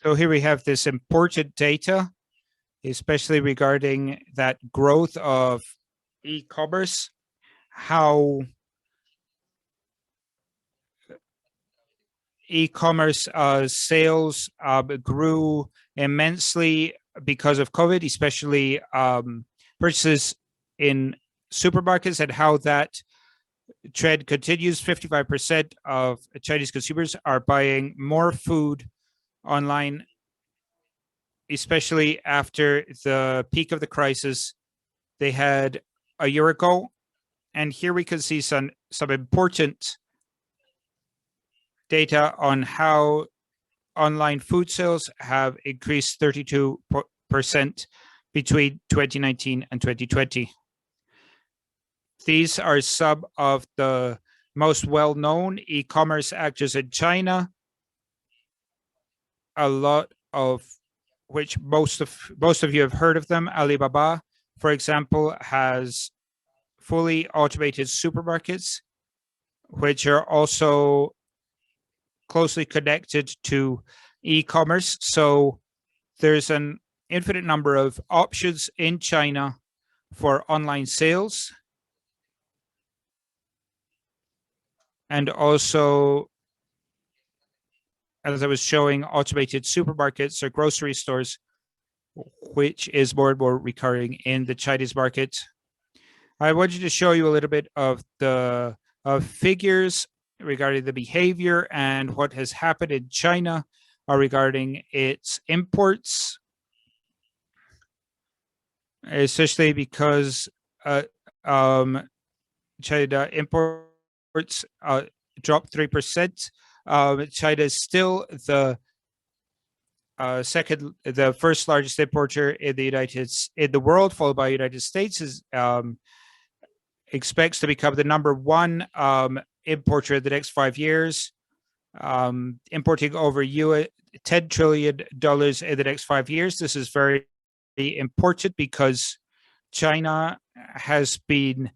So here we have this important data, especially regarding that growth of e-commerce, how e-commerce sales grew immensely because of COVID, especially purchases in supermarkets, and how that trend continues. 55% of Chinese consumers are buying more food online, especially after the peak of the crisis they had a year ago. And here we can see some important data on how online food sales have increased 32% between 2019 and 2020. These are some of the most well-known e-commerce actors in China, a lot of which most of you have heard of them. Alibaba, for example, has fully automated supermarkets, which are also closely connected to e-commerce. So there's an infinite number of options in China for online sales. And also, as I was showing, automated supermarkets or grocery stores, which is more and more recurring in the Chinese market. I wanted to show you a little bit of the figures regarding the behavior and what has happened in China regarding its imports, especially because China imports dropped 3%. China is still the first largest importer in the world, followed by United States. Is expects to become the number one importer in the next 5 years, importing over $10 trillion in the next 5 years. This is very important because China has been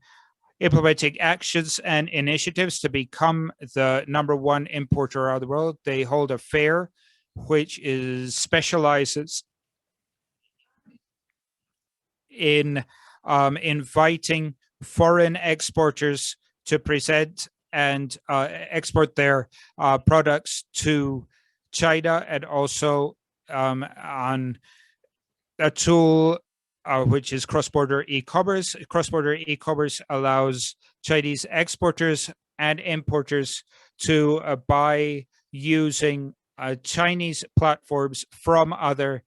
implementing actions and initiatives to become the number one importer around the world. They hold a fair which specializes in inviting foreign exporters to present and export their products to China, and also on a tool which is cross-border e-commerce. Cross-border e-commerce allows Chinese exporters and importers to buy using Chinese platforms from other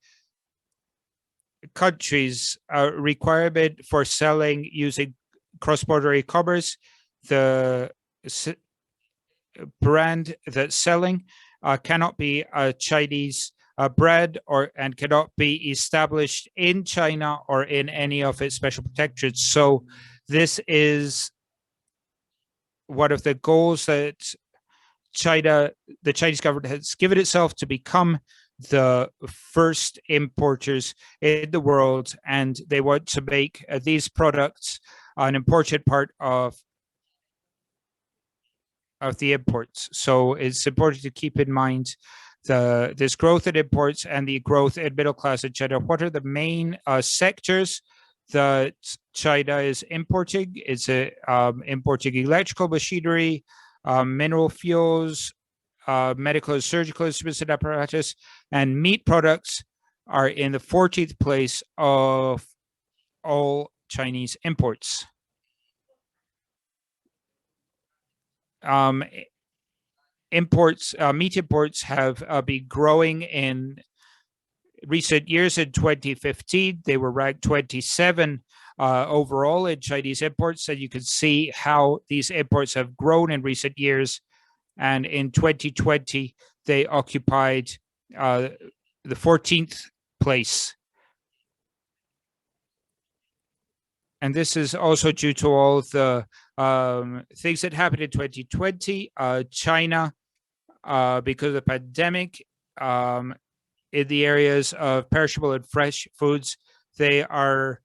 countries. Requirement for selling using cross-border e-commerce, the brand that's selling cannot be a Chinese brand and cannot be established in China or in any of its special protectorates. So this is one of the goals that the Chinese government has given itself, to become the first importers in the world, and they want to make these products an important part of the imports. So it's important to keep in mind this growth in imports and the growth in middle class in China. What are the main sectors that China is importing? It's importing electrical machinery, mineral fuels, medical and surgical instruments and apparatus, and meat products are in the 14th place of all Chinese imports. imports, meat imports have been growing in recent years. In 2015, they were ranked 27 overall in Chinese imports. And you can see how these imports have grown in recent years. And in 2020, they occupied the 14th place. And this is also due to all the things that happened in 2020. China, because of the pandemic, in the areas of perishable and fresh foods, they are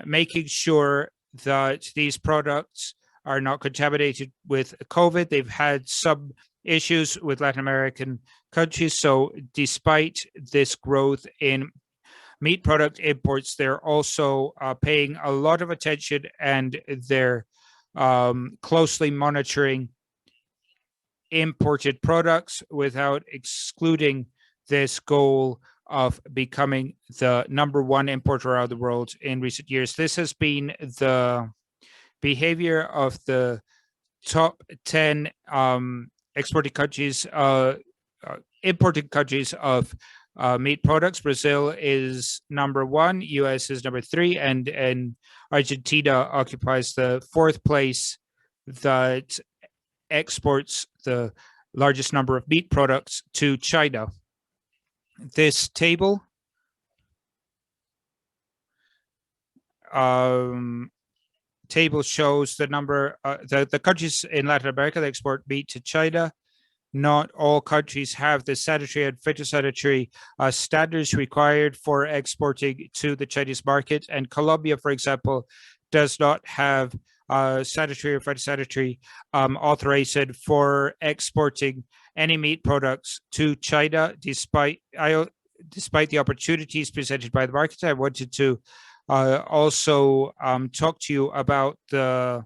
making sure that these products are not contaminated with COVID. They've had some issues with Latin American countries. So despite this growth in meat product imports, they're also paying a lot of attention, and they're closely monitoring imported products without excluding this goal of becoming the #1 importer around the world in recent years. This has been the behavior of the top 10 exporting countries, importing countries of meat products. Brazil is #1, US is #3, and Argentina occupies the 4th place that exports the largest number of meat products to China. This table shows the number, the countries in Latin America that export meat to China. Not all countries have the sanitary and phytosanitary standards required for exporting to the Chinese market. And Colombia, for example, does not have sanitary or phytosanitary authorization for exporting any meat products to China. Despite the opportunities presented by the market, I wanted to also talk to you about the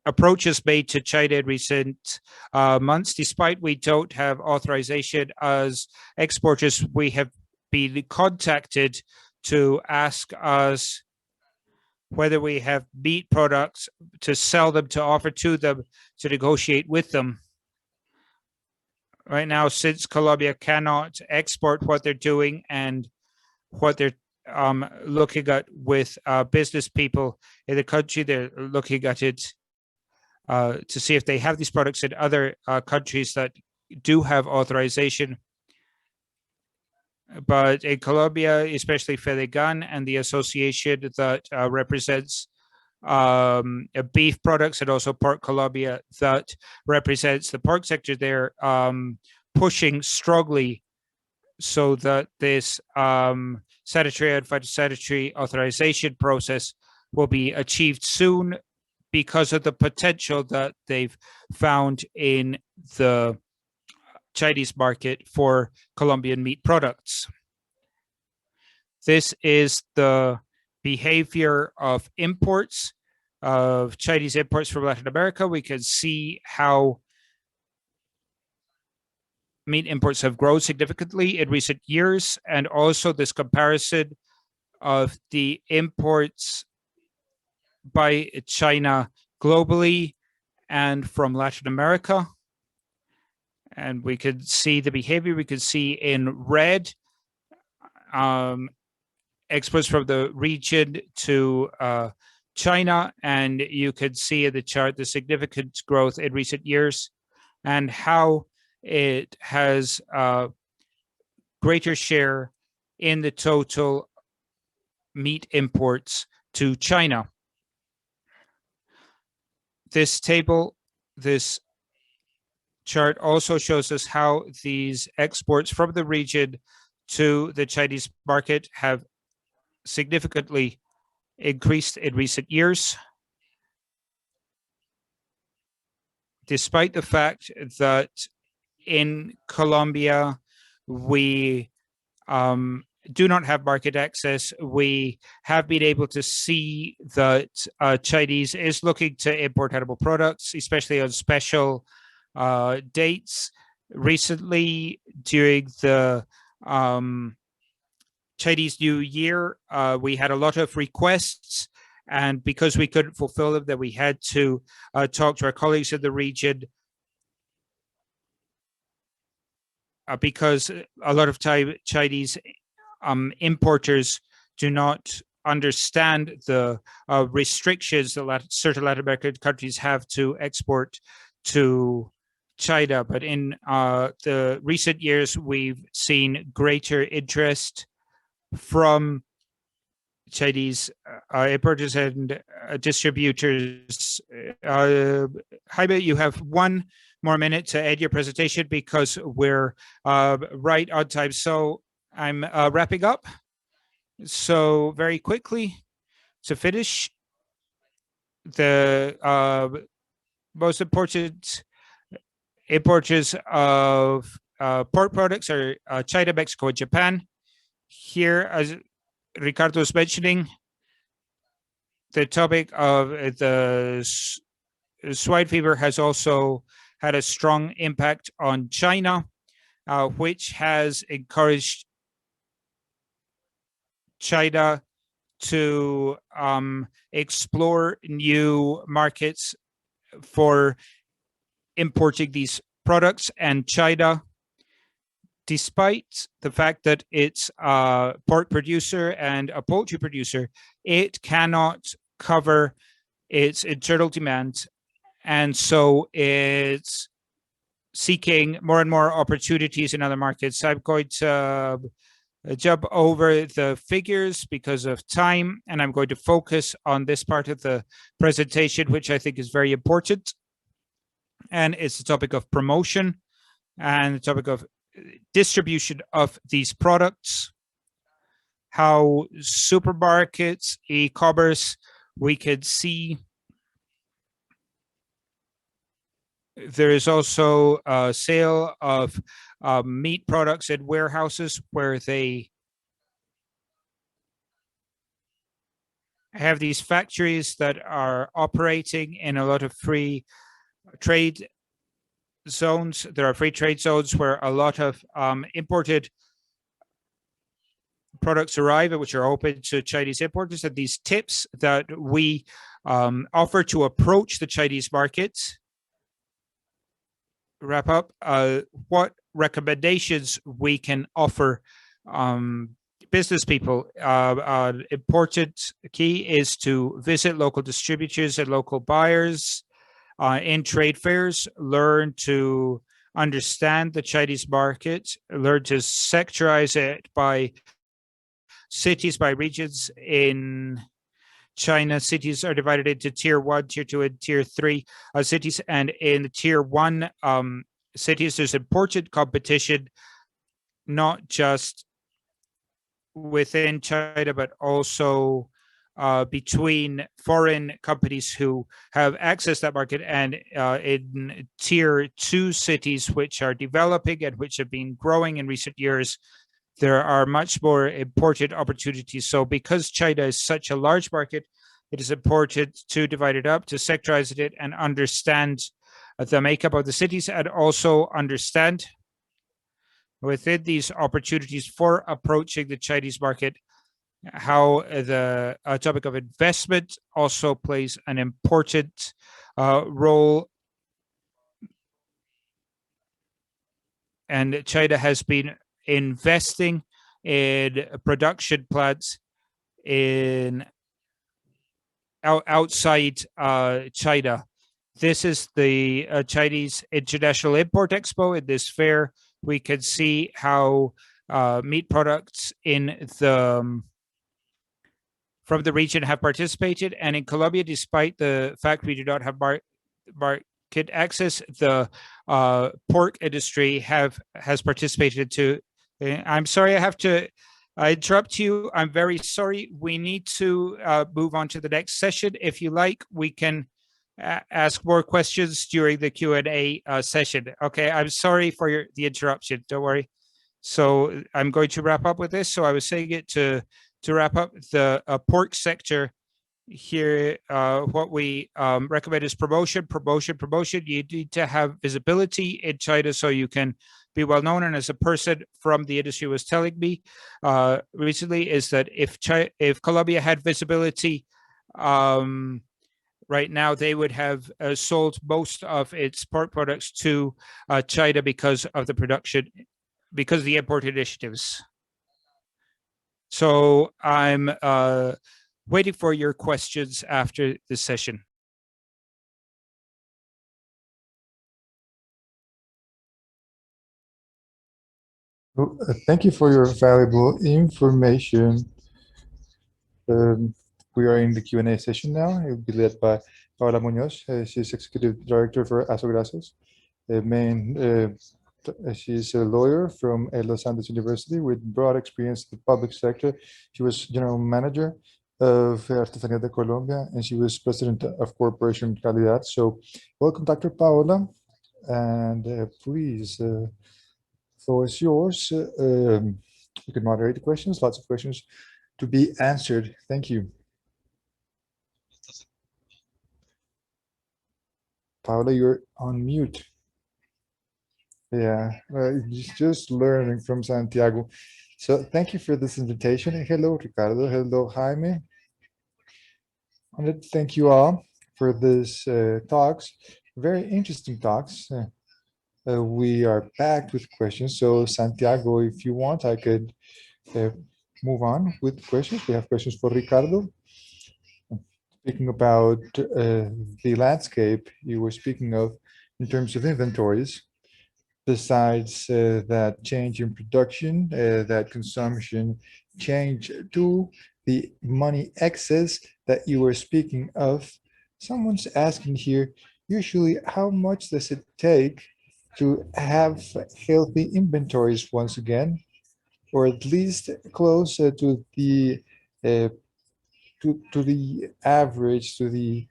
approaches made to China in recent months. Despite we don't have authorization as exporters, we have been contacted to ask us whether we have meat products to sell them, to offer to them, to negotiate with them. Right now, since Colombia cannot export what they're doing and what they're looking at with business people in the country, they're looking at it to see if they have these products in other countries that do have authorization. But in Colombia, especially Fedegan and the association that represents beef products and also Pork Colombia that represents the pork sector, they're pushing strongly so that this sanitary and phytosanitary authorization process will be achieved soon, because of the potential that they've found in the Chinese market for Colombian meat products. This is the behavior of imports, of Chinese imports from Latin America. We can see how meat imports have grown significantly in recent years, and also this comparison of the imports by China globally and from Latin America. And we can see the behavior. We can see in red exports from the region to China, and you can see in the chart the significant growth in recent years and how it has a greater share in the total meat imports to China. This table, this chart also shows us how these exports from the region to the Chinese market have significantly increased in recent years, despite the fact that in Colombia we do not have market access. We have been able to see that Chinese is looking to import edible products, especially on special dates. Recently, during the Chinese New Year, we had a lot of requests, And because we couldn't fulfill them, then we had to talk to our colleagues in the region, because a lot of Chinese importers do not understand the restrictions that certain Latin American countries have to export to China. But in the recent years, we've seen greater interest from Chinese importers and distributors. Jaime, you have 1 more minute to end your presentation because we're right on time. So I'm wrapping up. So very quickly, to finish, the most important importers of pork products are China, Mexico, and Japan. Here, as Ricardo was mentioning, the topic of the swine fever has also had a strong impact on China, which has encouraged China to explore new markets for importing these products. And China, despite the fact that it's a pork producer and a poultry producer, it cannot cover its internal demand. And so it's seeking more and more opportunities in other markets. I'm going to jump over the figures because of time, and I'm going to focus on this part of the presentation, which I think is very important. And it's the topic of promotion and the topic of distribution of these products, how supermarkets, e-commerce, we can see there is also a sale of meat products in warehouses where they have these factories that are operating in a lot of free trade zones. There are free trade zones where a lot of imported products arrive, which are open to Chinese importers. And these tips that we offer to approach the Chinese market. Wrap up, what recommendations we can offer business people. An important key is to visit local distributors and local buyers in trade fairs, learn to understand the Chinese market, learn to sectorize it by cities, by regions. In China, cities are divided into tier 1, tier 2, and tier 3 cities. And in the tier 1 cities, there's important competition, not just within China, but also between foreign companies who have access to that market. And in tier 2 cities, which are developing and which have been growing in recent years, there are much more important opportunities. So because China is such a large market, it is important to divide it up, to sectorize it, and understand the makeup of the cities, and also understand within these opportunities for approaching the Chinese market, how the topic of investment also plays an important role. And China has been investing in production plants in outside China. This is the Chinese International Import Expo. In this fair, we can see how meat products in the from the region have participated. And in Colombia, despite the fact we do not have market access, the pork industry has participated too. I'm sorry, I have to interrupt you. I'm very sorry. We need to move on to the next session. If you like, we can ask more questions during the Q&A session. Okay, I'm sorry for the interruption. Don't worry. So I'm going to wrap up with this. So I was saying it to wrap up the pork sector here. What we recommend is promotion. You need to have visibility in China so you can be well known. And as a person from the industry was telling me recently, is that if Colombia had visibility Right now, they would have sold most of its pork products to China because of the import initiatives. So I'm waiting for your questions after this session. Well, thank you for your valuable information. We are in the Q&A session now. It will be led by Paola Muñoz. She's Executive Director for ASOGRASAS. She's a lawyer from Los Andes University with broad experience in the public sector. She was General Manager of Artesanía de Colombia, and she was President of Corporation Calidad. So welcome, Dr. Paola. And please, floor is yours. You can moderate the questions, lots of questions to be answered. Thank you. Paola, you're on mute. Yeah, just learning from Santiago. So thank you for this invitation. Hello, Ricardo. Hello, Jaime. I want to thank you all for this talks, very interesting talks. We are packed with questions. So Santiago, if you want, I could uh, move on with questions. We have questions for Ricardo. Speaking about the landscape you were speaking of in terms of inventories, besides that change in production, that consumption change to the money excess that you were speaking of, someone's asking here, usually how much does it take to have healthy inventories once again, or at least close uh, to the average, to the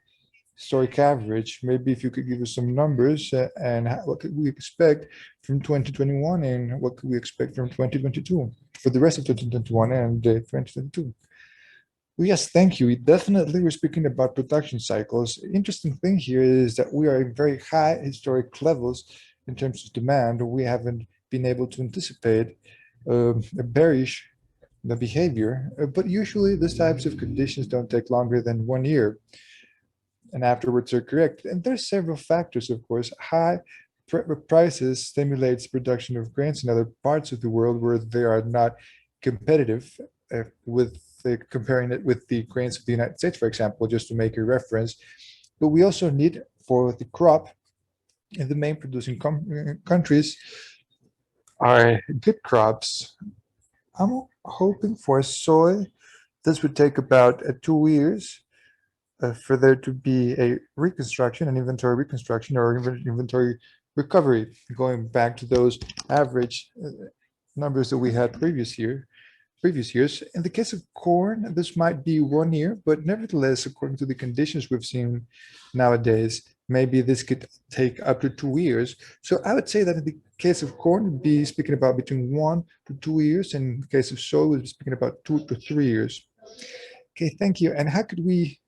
historic average? Maybe if you could give us some numbers and what could we expect from 2021 and what could we expect from 2022 for the rest of 2021 and 2022. Well, yes, thank you. Definitely, we're speaking about production cycles. Interesting thing here is that we are in very high historic levels in terms of demand. We haven't been able to anticipate a bearish the behavior, but usually these types of conditions don't take longer than 1 year and afterwards are correct. And there's several factors, of course. High prices stimulates production of grains in other parts of the world where they are not competitive with comparing it with the grains of the United States, for example, just to make a reference. But we also need for the crop in the main producing countries are good crops. I'm hoping for soy. This would take about 2 years for there to be a reconstruction, an inventory reconstruction or inventory recovery, going back to those average numbers that we had previous years. In the case of corn, this might be 1 year, but nevertheless, according to the conditions we've seen nowadays, maybe this could take up to 2 years. So I would say that in the case of corn, we'd be speaking about between 1 to 2 years, and in the case of soy, we'd be speaking about 2 to 3 years. Okay, thank you. And how could we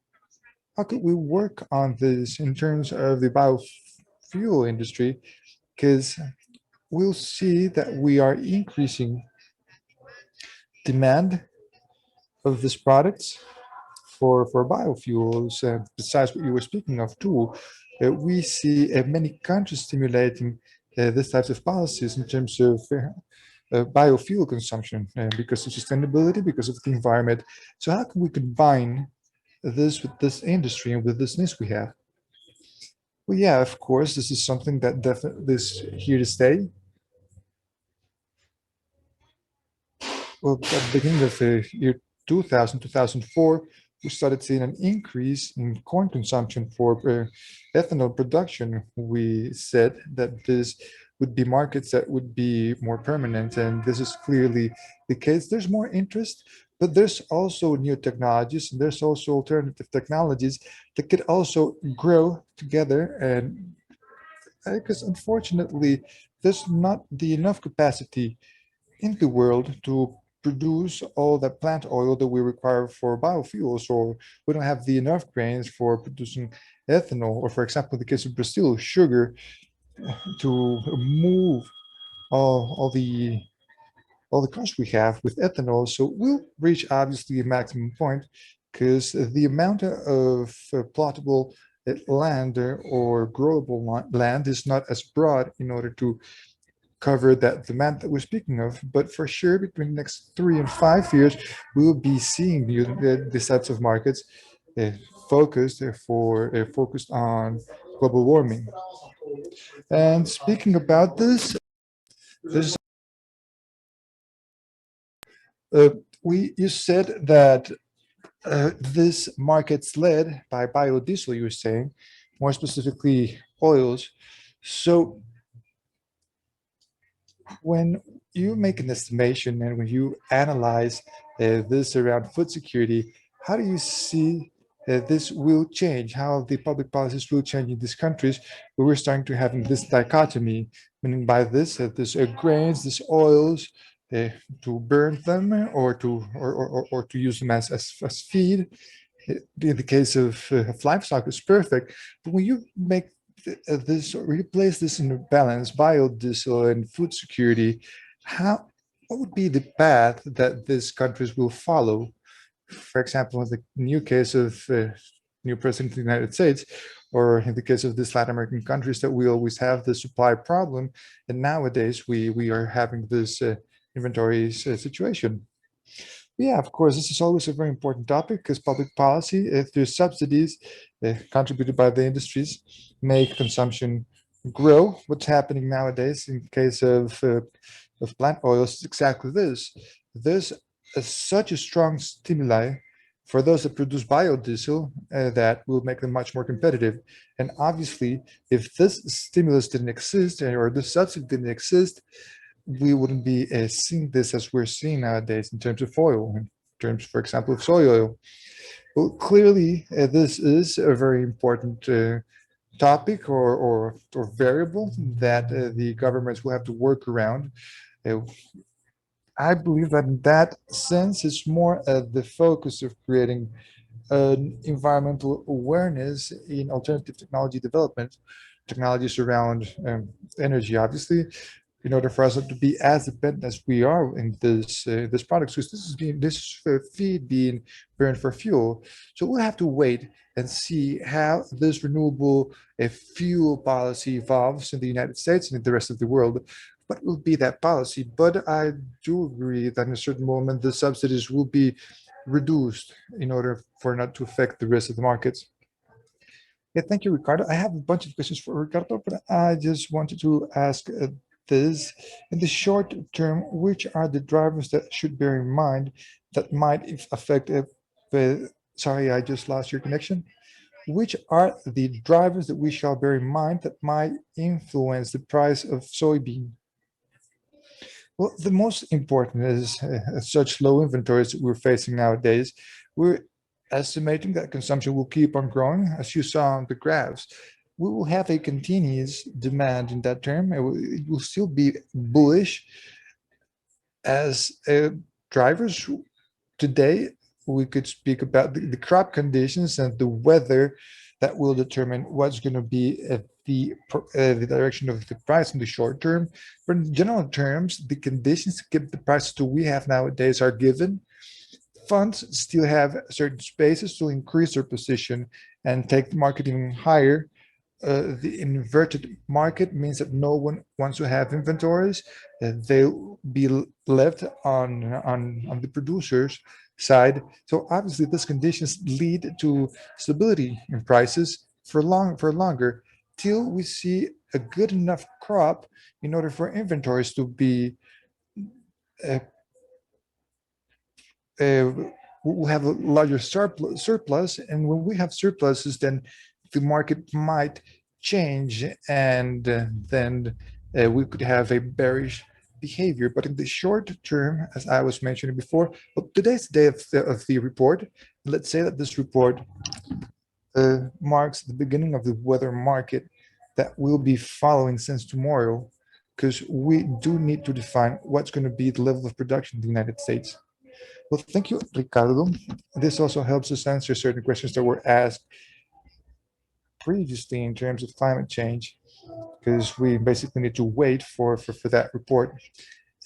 work on this in terms of the biofuel industry? Because we'll see that we are increasing demand of these products for biofuels. Besides what you were speaking of too, we see many countries stimulating these types of policies in terms of biofuel consumption because of sustainability, because of the environment. So how can we combine this with this industry and with this niche we have? Well, yeah, of course, this is something that definitely is here to stay. Well, at the beginning of the year 2000, 2004, we started seeing an increase in corn consumption for ethanol production. We said that this would be markets that would be more permanent, and this is clearly the case. There's more interest, but there's also new technologies, and there's also alternative technologies that could also grow together. And because unfortunately, there's not the enough capacity in the world to produce all that plant oil that we require for biofuels, or we don't have the enough grains for producing ethanol, or for example, in the case of Brazil, sugar to move all the costs we have with ethanol. So we'll reach obviously a maximum point because the amount of plottable land or growable land is not as broad in order to cover that demand that we're speaking of. But for sure, between the next 3 and 5 years, we will be seeing these types of markets uh, focused on global warming. And speaking about this uh, you said that this market's led by biodiesel, you were saying, more specifically oils. So when you make an estimation and when you analyze this around food security, how do you see this will change, how the public policies will change in these countries where we're starting to have this dichotomy, meaning by this grains, these oils, to burn them or to use them as feed. In the case of livestock, it's perfect. But when you make this replace this in a balance, biodiesel and food security, how what would be the path that these countries will follow? For example, in the new case of new president of the United States, or in the case of these Latin American countries, that we always have the supply problem, and nowadays we are having this inventory situation. Yeah, of course, this is always a very important topic because public policy, if there's subsidies contributed by the industries, make consumption grow. What's happening nowadays in case of plant oils is exactly this. There's such a strong stimuli for those that produce biodiesel that will make them much more competitive. And obviously, if this stimulus didn't exist or this subsidy didn't exist, we wouldn't be seeing this as we're seeing nowadays in terms of oil, in terms, for example, of soy oil. Well, clearly, this is a very important topic or variable that the governments will have to work around. Uh, I believe that in that sense, it's more the focus of creating an environmental awareness in alternative technology development, technologies around energy, obviously, in order for us not to be as dependent as we are in this product, because this feed being burned for fuel. So we'll have to wait and see how this renewable fuel policy evolves in the United States and in the rest of the world. What will be that policy? But I do agree that in a certain moment the subsidies will be reduced in order for not to affect the rest of the markets. Yeah, thank you, Ricardo. I have a bunch of questions for Ricardo, but I just wanted to ask this. In the short term, which are the drivers that should bear in mind that might affect sorry, I just lost your connection. Which are the drivers that we shall bear in mind that might influence the price of soybean? Well, the most important is such low inventories that we're facing nowadays. We're estimating that consumption will keep on growing, as you saw on the graphs. We will have a continuous demand in that term. It will still be bullish as drivers. Today, we could speak about the crop conditions and the weather that will determine what's going to be the direction of the price in the short term. But in general terms, the conditions to get the prices that we have nowadays are given. Funds still have certain spaces to increase their position and take the market even higher. The inverted market means that no one wants to have inventories. They'll be left on the producers side. So obviously, these conditions lead to stability in prices for longer, till we see a good enough crop in order for inventories to be uh, we'll have a larger surplus, and when we have surpluses, then the market might change, and then we could have a bearish behavior. But in the short term, as I was mentioning before, well, today's the day of the report. Let's say that this report marks the beginning of the weather market that we'll be following since tomorrow, because we do need to define what's going to be the level of production in the United States. Well, thank you, Ricardo. This also helps us answer certain questions that were asked previously in terms of climate change, because we basically need to wait for that report.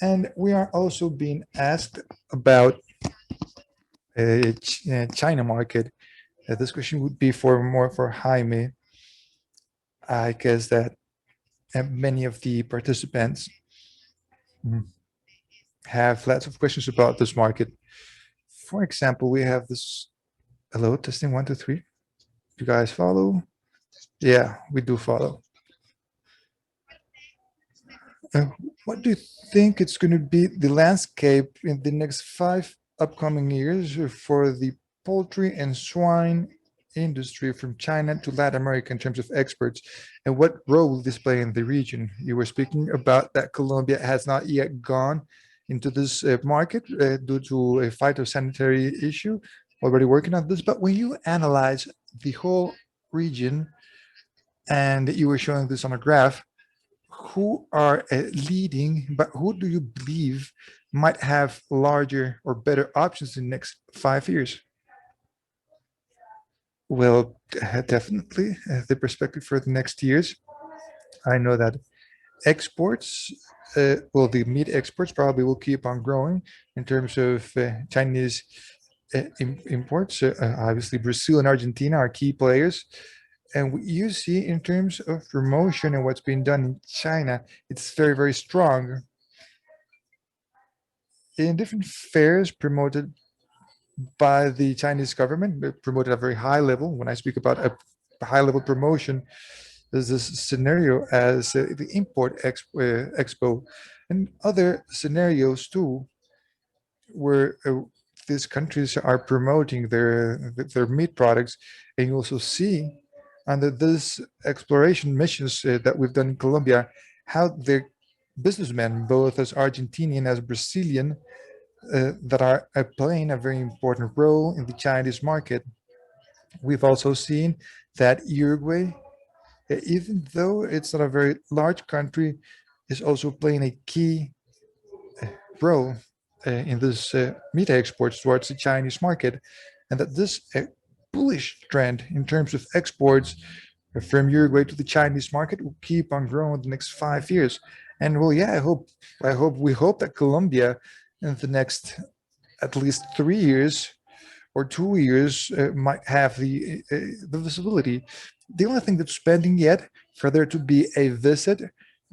And we are also being asked about China market. This question would be for more for Jaime. I guess that many of the participants mm, have lots of questions about this market. For example, we have this. Hello, testing 1, 2, 3. You guys follow? Yeah, we do follow. Uh, what do you think it's going to be the landscape in the next 5 upcoming years for the poultry and swine industry from China to Latin America in terms of exports? And what role will this play in the region? You were speaking about that Colombia has not yet gone into this market due to a phytosanitary issue, already working on this. But when you analyze the whole region, and you were showing this on a graph, who are leading, but who do you believe might have larger or better options in the next 5 years? Well, definitely the perspective for the next years. I know that exports, well, the meat exports probably will keep on growing in terms of Chinese imports. Obviously, Brazil and Argentina are key players. And what you see in terms of promotion and what's being done in China, it's very, very strong. In different fairs promoted by the Chinese government, promoted at a very high level. When I speak about a high level promotion, there's this scenario as the expo and other scenarios too, where these countries are promoting their meat products. And you also see under this exploration missions that we've done in Colombia, how the businessmen, both as Argentinian as Brazilian, that are playing a very important role in the Chinese market. We've also seen that Uruguay, even though it's not a very large country, is also playing a key role in this meat exports towards the Chinese market, and that this bullish trend in terms of exports from Uruguay to the Chinese market will keep on growing in the next 5 years. And well, yeah, we hope that Colombia in the next at least 3 years or 2 years might have the visibility. The only thing that's pending yet for there to be a visit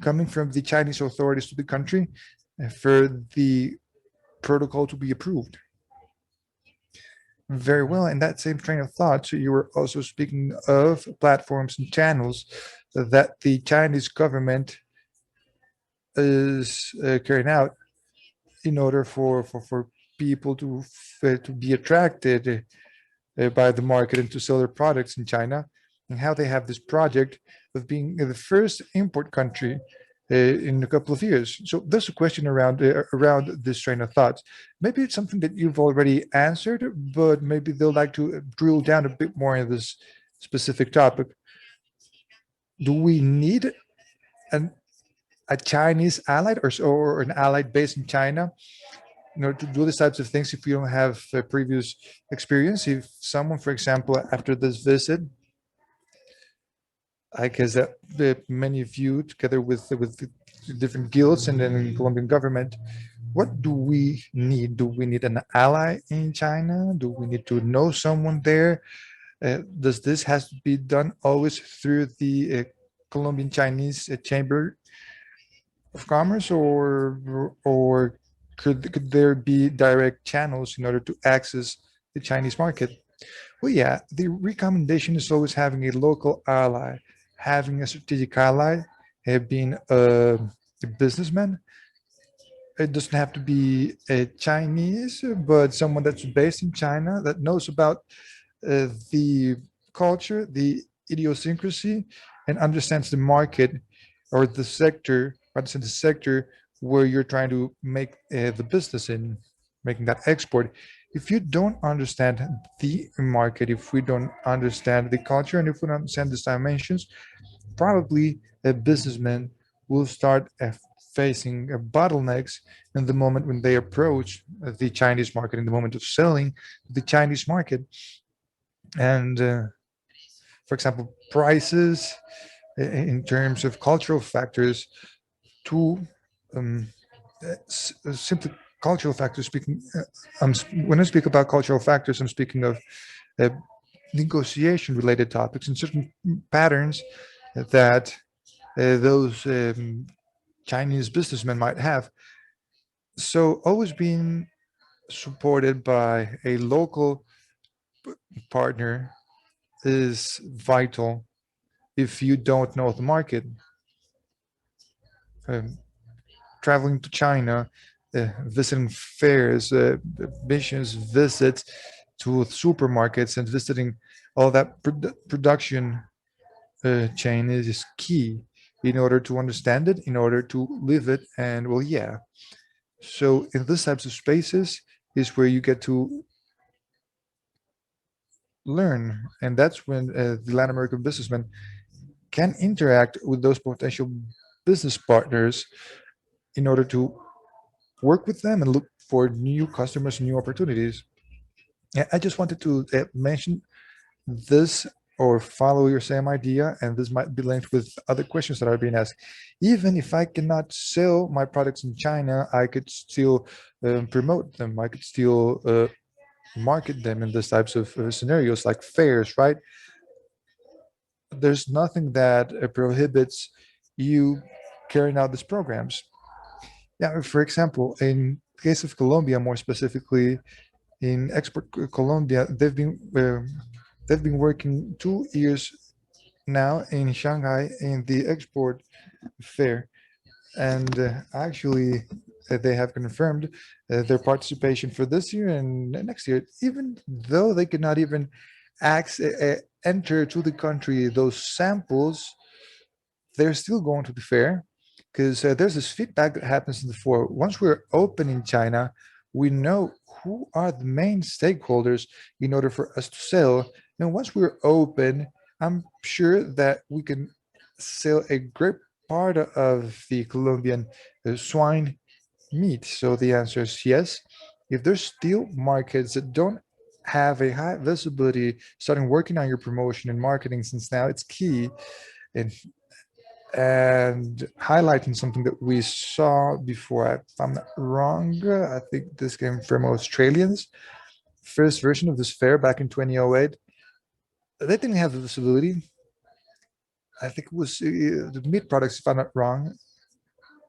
coming from the Chinese authorities to the country for the protocol to be approved. Very well. In that same train of thought, so you were also speaking of platforms and channels that the Chinese government is carrying out in order for people to be attracted by the market and to sell their products in China, and how they have this project of being the first import country in a couple of years. So there's a question around this train of thoughts. Maybe it's something that you've already answered, but maybe they'll like to drill down a bit more in this specific topic. Do we need a Chinese allied or an allied based in China, to do these types of things if you don't have previous experience? If someone, for example, after this visit, I guess that many of you, together with the different guilds and then the Colombian government, what do we need? Do we need an ally in China? Do we need to know someone there? Does this has to be done always through the Colombian-Chinese Chamber of Commerce, or could there be direct channels in order to access the Chinese market? Well, yeah, the recommendation is always having a local ally, having a strategic ally, being a businessman. It doesn't have to be a Chinese, but someone that's based in China that knows about the culture, the idiosyncrasy, and understands the market or the sector, understands the sector where you're trying to make the business in, making that export. If you don't understand the market, if we don't understand the culture, and if we don't understand these dimensions, probably a businessman will start facing bottlenecks in the moment when they approach the Chinese market, in the moment of selling the Chinese market. And for example, prices in terms of cultural factors to simply cultural factors, when I speak about cultural factors, I'm speaking of uh, negotiation related topics and certain patterns that those Chinese businessmen might have. So always being supported by a local partner is vital if you don't know the market. Um, Traveling to China, visiting fairs, missions, visits to supermarkets, and visiting all that production chain is key in order to understand it, in order to live it, and well, yeah. So in these types of spaces is where you get to learn, and that's when the Latin American businessmen can interact with those potential business partners in order to work with them and look for new customers, new opportunities. Yeah, I just wanted to mention this or follow your same idea, and this might be linked with other questions that are being asked. Even if I cannot sell my products in China, I could still promote them. I could still market them in these types of scenarios like fairs, right? There's nothing that prohibits you carrying out these programs. Yeah, for example, in the case of Colombia, more specifically in Export Colombia, they've been working 2 years now in Shanghai in the export fair, and actually they have confirmed their participation for this year and next year, even though they could not even enter to the country those samples. They're still going to the fair because there's this feedback that happens in the floor. Once we're open in China, we know who are the main stakeholders in order for us to sell. And once we're open, I'm sure that we can sell a great part of the Colombian swine meat. So the answer is yes. If there's still markets that don't have a high visibility, starting working on your promotion and marketing, since now it's key. And highlighting something that we saw before, if I'm not wrong, I think this came from Australians. First version of this fair back in 2008, they didn't have the visibility. I think it was the meat products, if I'm not wrong.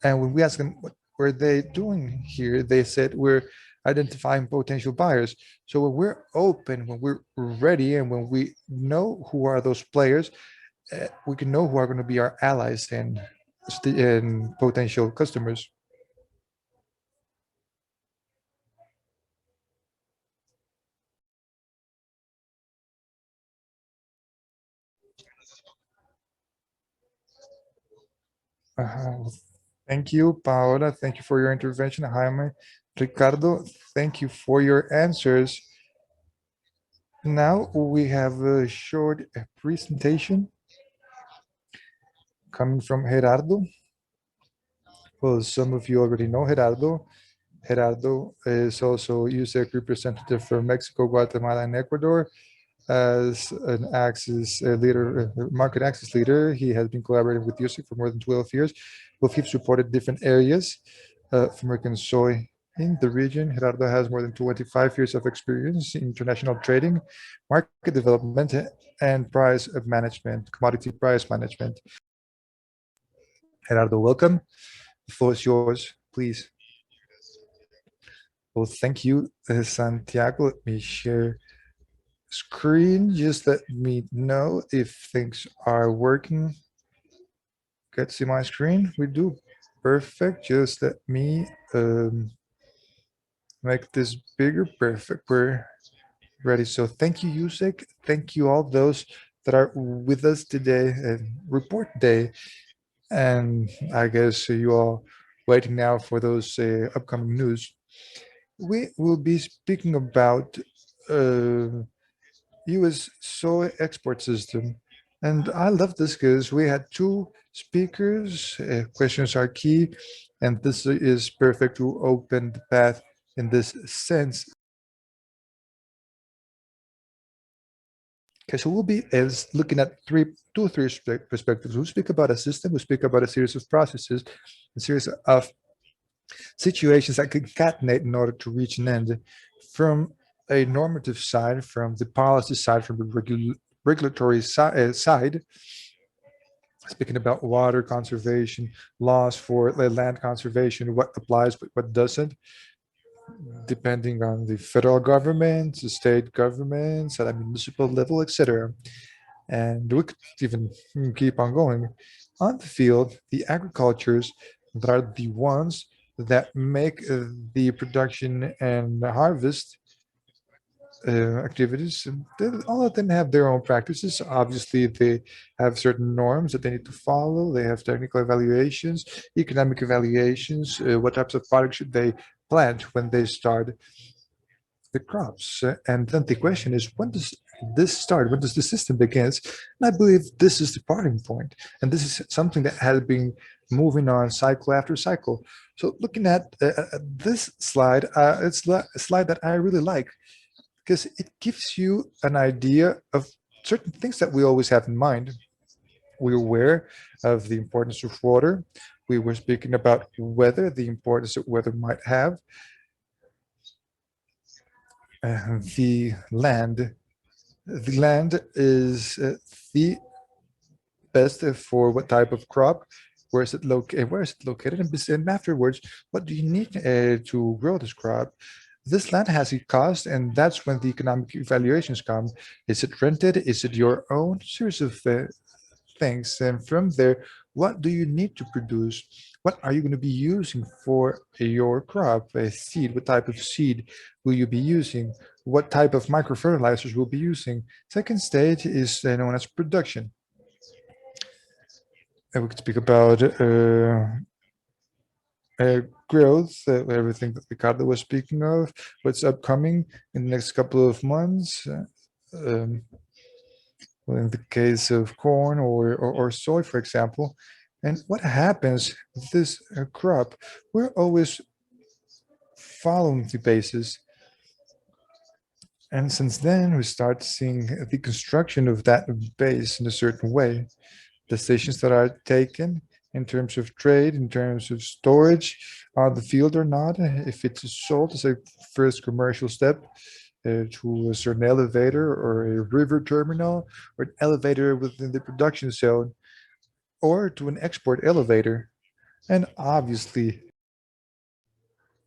And when we asked them what were they doing here, they said we're identifying potential buyers. So when we're open, when we're ready, and when we know who are those players, we can know who are going to be our allies and potential customers. Uh, Thank you, Paola. Thank you for your intervention, Jaime. Ricardo, thank you for your answers. Now we have a short presentation coming from Gerardo. Well, some of you already know Gerardo. Gerardo is also USSEC representative for Mexico, Guatemala, and Ecuador. As an access leader, market access leader, he has been collaborating with USSEC for more than 12 years. Both have supported different areas of American soy in the region. Gerardo has more than 25 years of experience in international trading, market development, and price management, commodity price management. Gerardo, welcome. The floor is yours, please. Well, thank you, Santiago. Let me share screen. Just let me know if things are working. Get to see my screen? We do. Perfect. Just let me make this bigger. Perfect. We're ready. So thank you, USEC. Thank you all those that are with us today and report day. And I guess you all waiting now for those upcoming news. We will be speaking about US soy export system. And I love this because we had two speakers. Questions are key, and this is perfect to open the path in this sense. Okay, so we'll be looking at two or three perspectives. We'll speak about a system, we'll speak about a series of processes, a series of situations that concatenate in order to reach an end from a normative side, from the policy side, from the regulatory side, speaking about water conservation, laws for land conservation, what applies, but what doesn't, depending on the federal government, the state governments, at a municipal level, etc. And we could even keep on going. On the field, the agricultures that are the ones that make the production and harvest activities, all of them have their own practices. Obviously, they have certain norms that they need to follow. They have technical evaluations, economic evaluations, what types of products should they plant when they start the crops. And then the question is, when does this start? When does the system begins? And I believe this is the starting point. And this is something that has been moving on cycle after cycle. So looking at this slide, it's a slide that I really like because it gives you an idea of certain things that we always have in mind. We're aware of the importance of water. We were speaking about weather, the importance that weather might have. The land is the best for what type of crop, where is it located, and afterwards, what do you need to grow this crop? This land has a cost, and that's when the economic evaluations come. Is it rented? Is it your own? Series of things, and from there, what do you need to produce? What are you going to be using for your crop? A seed, what type of seed will you be using? What type of microfertilizers will be using? Second stage is known as production. And we could speak about growth, everything that Ricardo was speaking of, what's upcoming in the next couple of months. Well, in the case of corn or soy, for example. And what happens with this crop? We're always following the basis. And since then, we start seeing the construction of that base in a certain way. Decisions that are taken in terms of trade, in terms of storage on the field or not, if it's sold as a first commercial step to a certain elevator or a river terminal or an elevator within the production zone or to an export elevator. And obviously,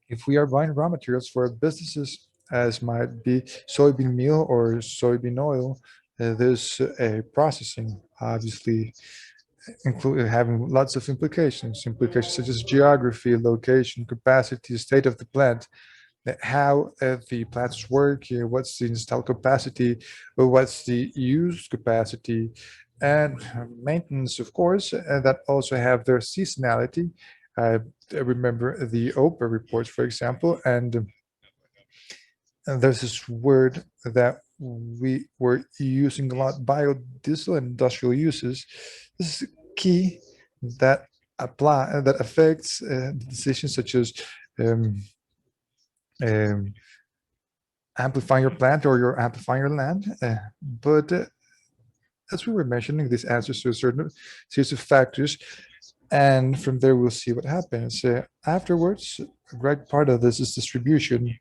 if we are buying raw materials for businesses, as might be soybean meal or soybean oil, there's a processing, obviously, including having lots of implications such as geography, location, capacity, state of the plant, how the plants work, what's the installed capacity, or what's the used capacity, and maintenance, of course, that also have their seasonality. I remember the OPA reports, for example, and there's this word that we were using a lot, biodiesel and industrial uses. This is key that affects decisions such as amplifying your plant or you're amplifying your land. But as we were mentioning, this answers to a certain series of factors. And from there, we'll see what happens. Afterwards, a great part of this is distribution.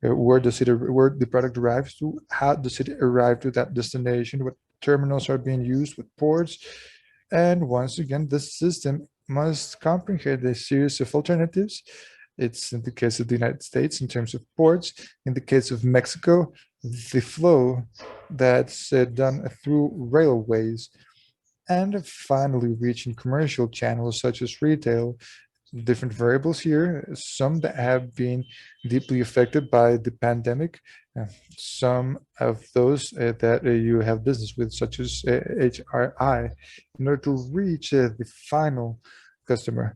Where the product arrives to, how does it arrive to that destination, what terminals are being used, what ports. And once again, this system must comprehend a series of alternatives. It's in the case of the United States in terms of ports. In the case of Mexico, the flow that's done through railways. And finally, reaching commercial channels such as retail. Different variables here, some that have been deeply affected by the pandemic, some of those that you have business with, such as HRI, in order to reach the final customer.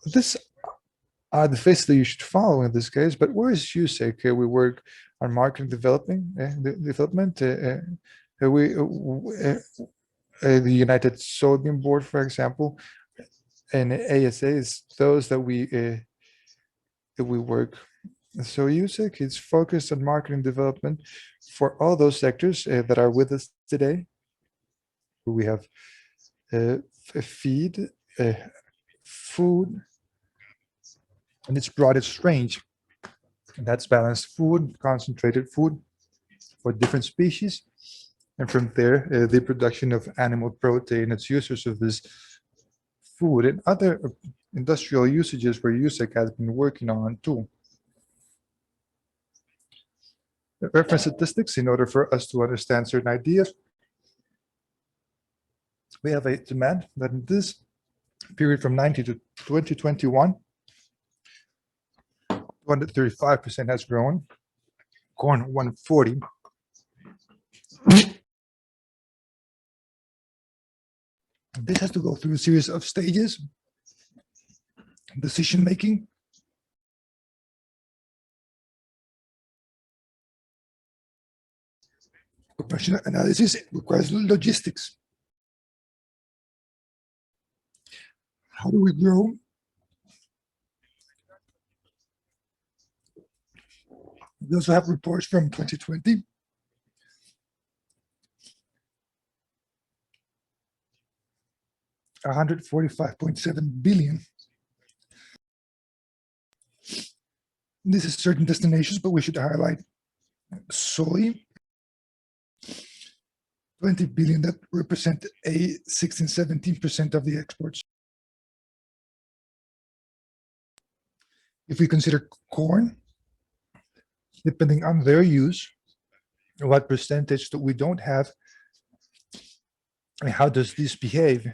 This are the phases that you should follow in this case, but where is USSEC? We work on marketing development. The United Soybean Board, for example, and ASA is those that we work. So USSEC is focused on marketing development for all those sectors that are with us today. We have feed food in its broadest range. And that's balanced food, concentrated food for different species. And from there, the production of animal protein, its users of this food and other industrial usages where USSEC has been working on too. Reference statistics in order for us to understand certain ideas. We have a demand that in this period from 90 to 2021, 235% has grown, corn 140. This has to go through a series of stages, decision making, compassionate analysis requires logistics. How do we grow? We also have reports from 2020. $145.7 billion. This is certain destinations, but we should highlight soy, 20 billion, that represent a 16-17% of the exports. If we consider corn, depending on their use, what percentage that we don't have, and how does this behave?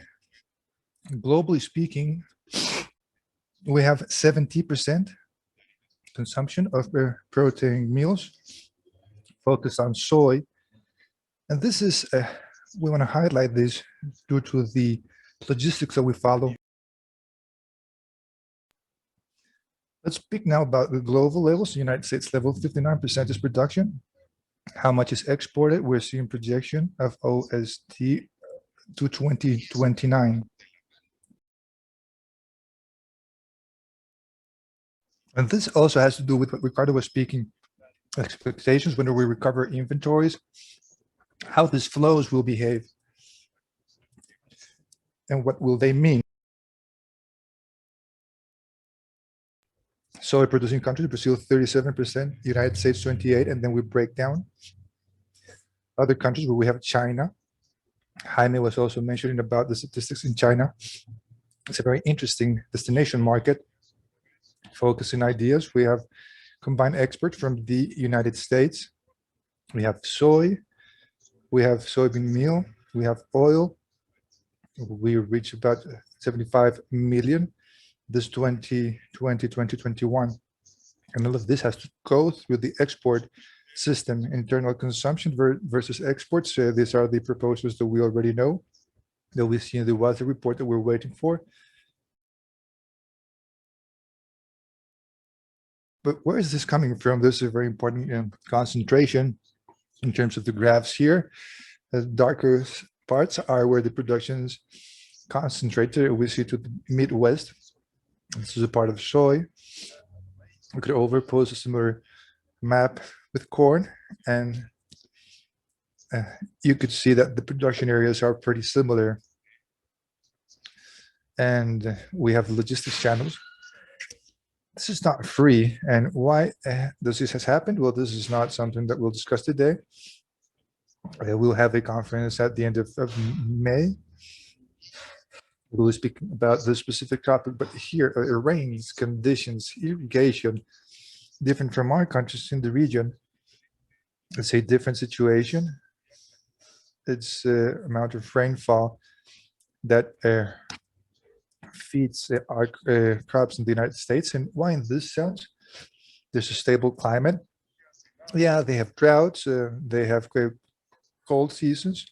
Globally speaking, we have 70% consumption of protein meals focused on soy. And this is, we want to highlight this due to the logistics that we follow. Let's speak now about the global levels. The United States level, 59% is production. How much is exported? We're seeing projection of OST to 2029. And this also has to do with what Ricardo was speaking, expectations when we recover inventories, how these flows will behave, and what will they mean. Soy producing countries, Brazil 37%, United States 28%, and then we break down other countries where we have China. Jaime was also mentioning about the statistics in China. It's a very interesting destination market, focusing ideas. We have combined exports from the United States. We have soy, we have soybean meal, we have oil. We reach about 75 million this 2020, 2021. And all of this has to go through the export system, internal consumption versus exports. These are the proposals that we already know, that we see in the WASDE report that we're waiting for. But where is this coming from? This is a very important concentration in terms of the graphs here. The darker parts are where the production is concentrated. We see to the Midwest. This is a part of soy. We could overpose a similar map with corn, and you could see that the production areas are pretty similar. And we have logistics channels. This is not free. And why does this has happened? Well, this is not something that we'll discuss today. We'll have a conference at the end of May. We'll speak about this specific topic, but here, rains, conditions, irrigation, different from our countries in the region. It's a different situation. It's amount of rainfall that feeds our crops in the United States. And why in this sense? There's a stable climate. Yeah, they have droughts, they have cold seasons,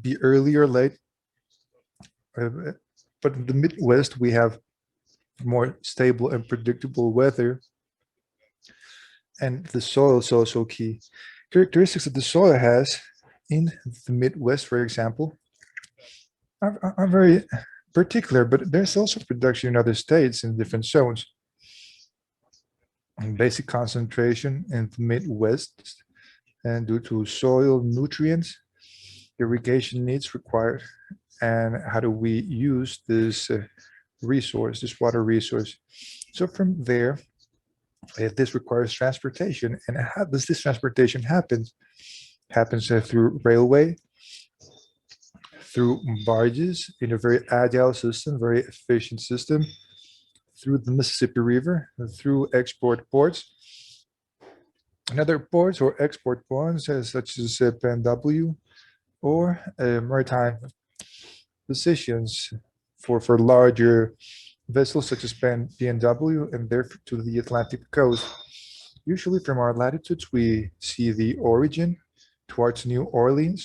be early or late. But in the Midwest, we have more stable and predictable weather. And the soil is also key. Characteristics that the soil has in the Midwest, for example, are very particular, but there's also production in other states in different zones. And basic concentration in the Midwest, and due to soil nutrients, irrigation needs required, and how do we use this resource, this water resource. So from there, this requires transportation. And how does this transportation happen? Happens through railway, through barges, in a very agile system, very efficient system, through the Mississippi River, through export ports, and other ports or export points such as PNW or maritime positions for larger vessels such as PNW and there to the Atlantic coast. Usually from our latitudes, we see the origin towards New Orleans.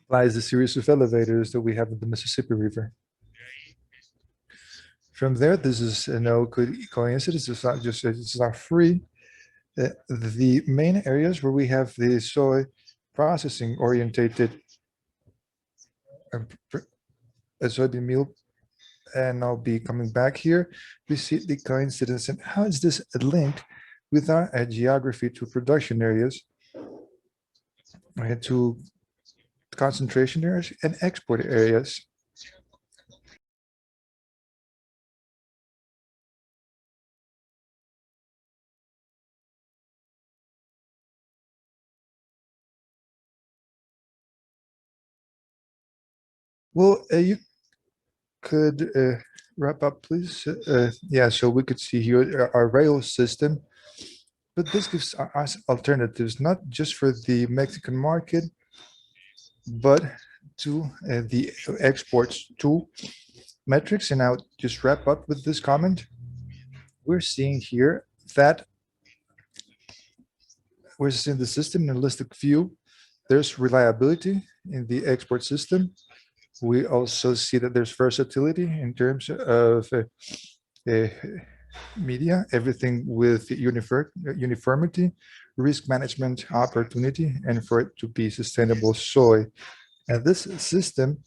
Lies a series of elevators that we have in the Mississippi River. From there, this is no coincidence. It's not just, it's not free. The main areas where we have the soy processing orientated soybean meal, and I'll be coming back here. We see the coincidence and how is this linked with our geography to production areas, to concentration areas and export areas. Well, you could wrap up, please. Yeah, so we could see here our rail system, but this gives us alternatives, not just for the Mexican market, but to the exports to metrics. And I'll just wrap up with this comment. We're seeing here that we're seeing the system in a holistic view. There's reliability in the export system. We also see that there's versatility in terms of media, everything with uniformity, risk management opportunity, and for it to be sustainable soy. And this system,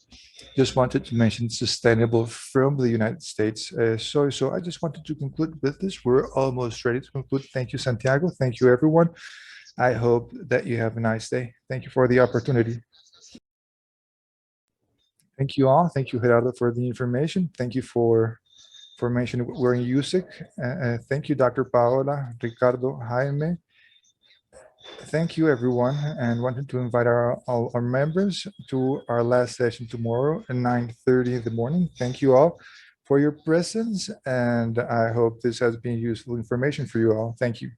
just wanted to mention sustainable from the United States soy. So I just wanted to conclude with this. We're almost ready to conclude. Thank you, Santiago. Thank you, everyone. I hope that you have a nice day. Thank you for the opportunity. Thank you all. Thank you, Gerardo, for the information. Thank you for mentioning we're in USSEC. Thank you, Dr. Paola, Ricardo, Jaime. Thank you, everyone, and wanted to invite all our members to our last session tomorrow at 9:30 in the morning. Thank you all for your presence, and I hope this has been useful information for you all. Thank you.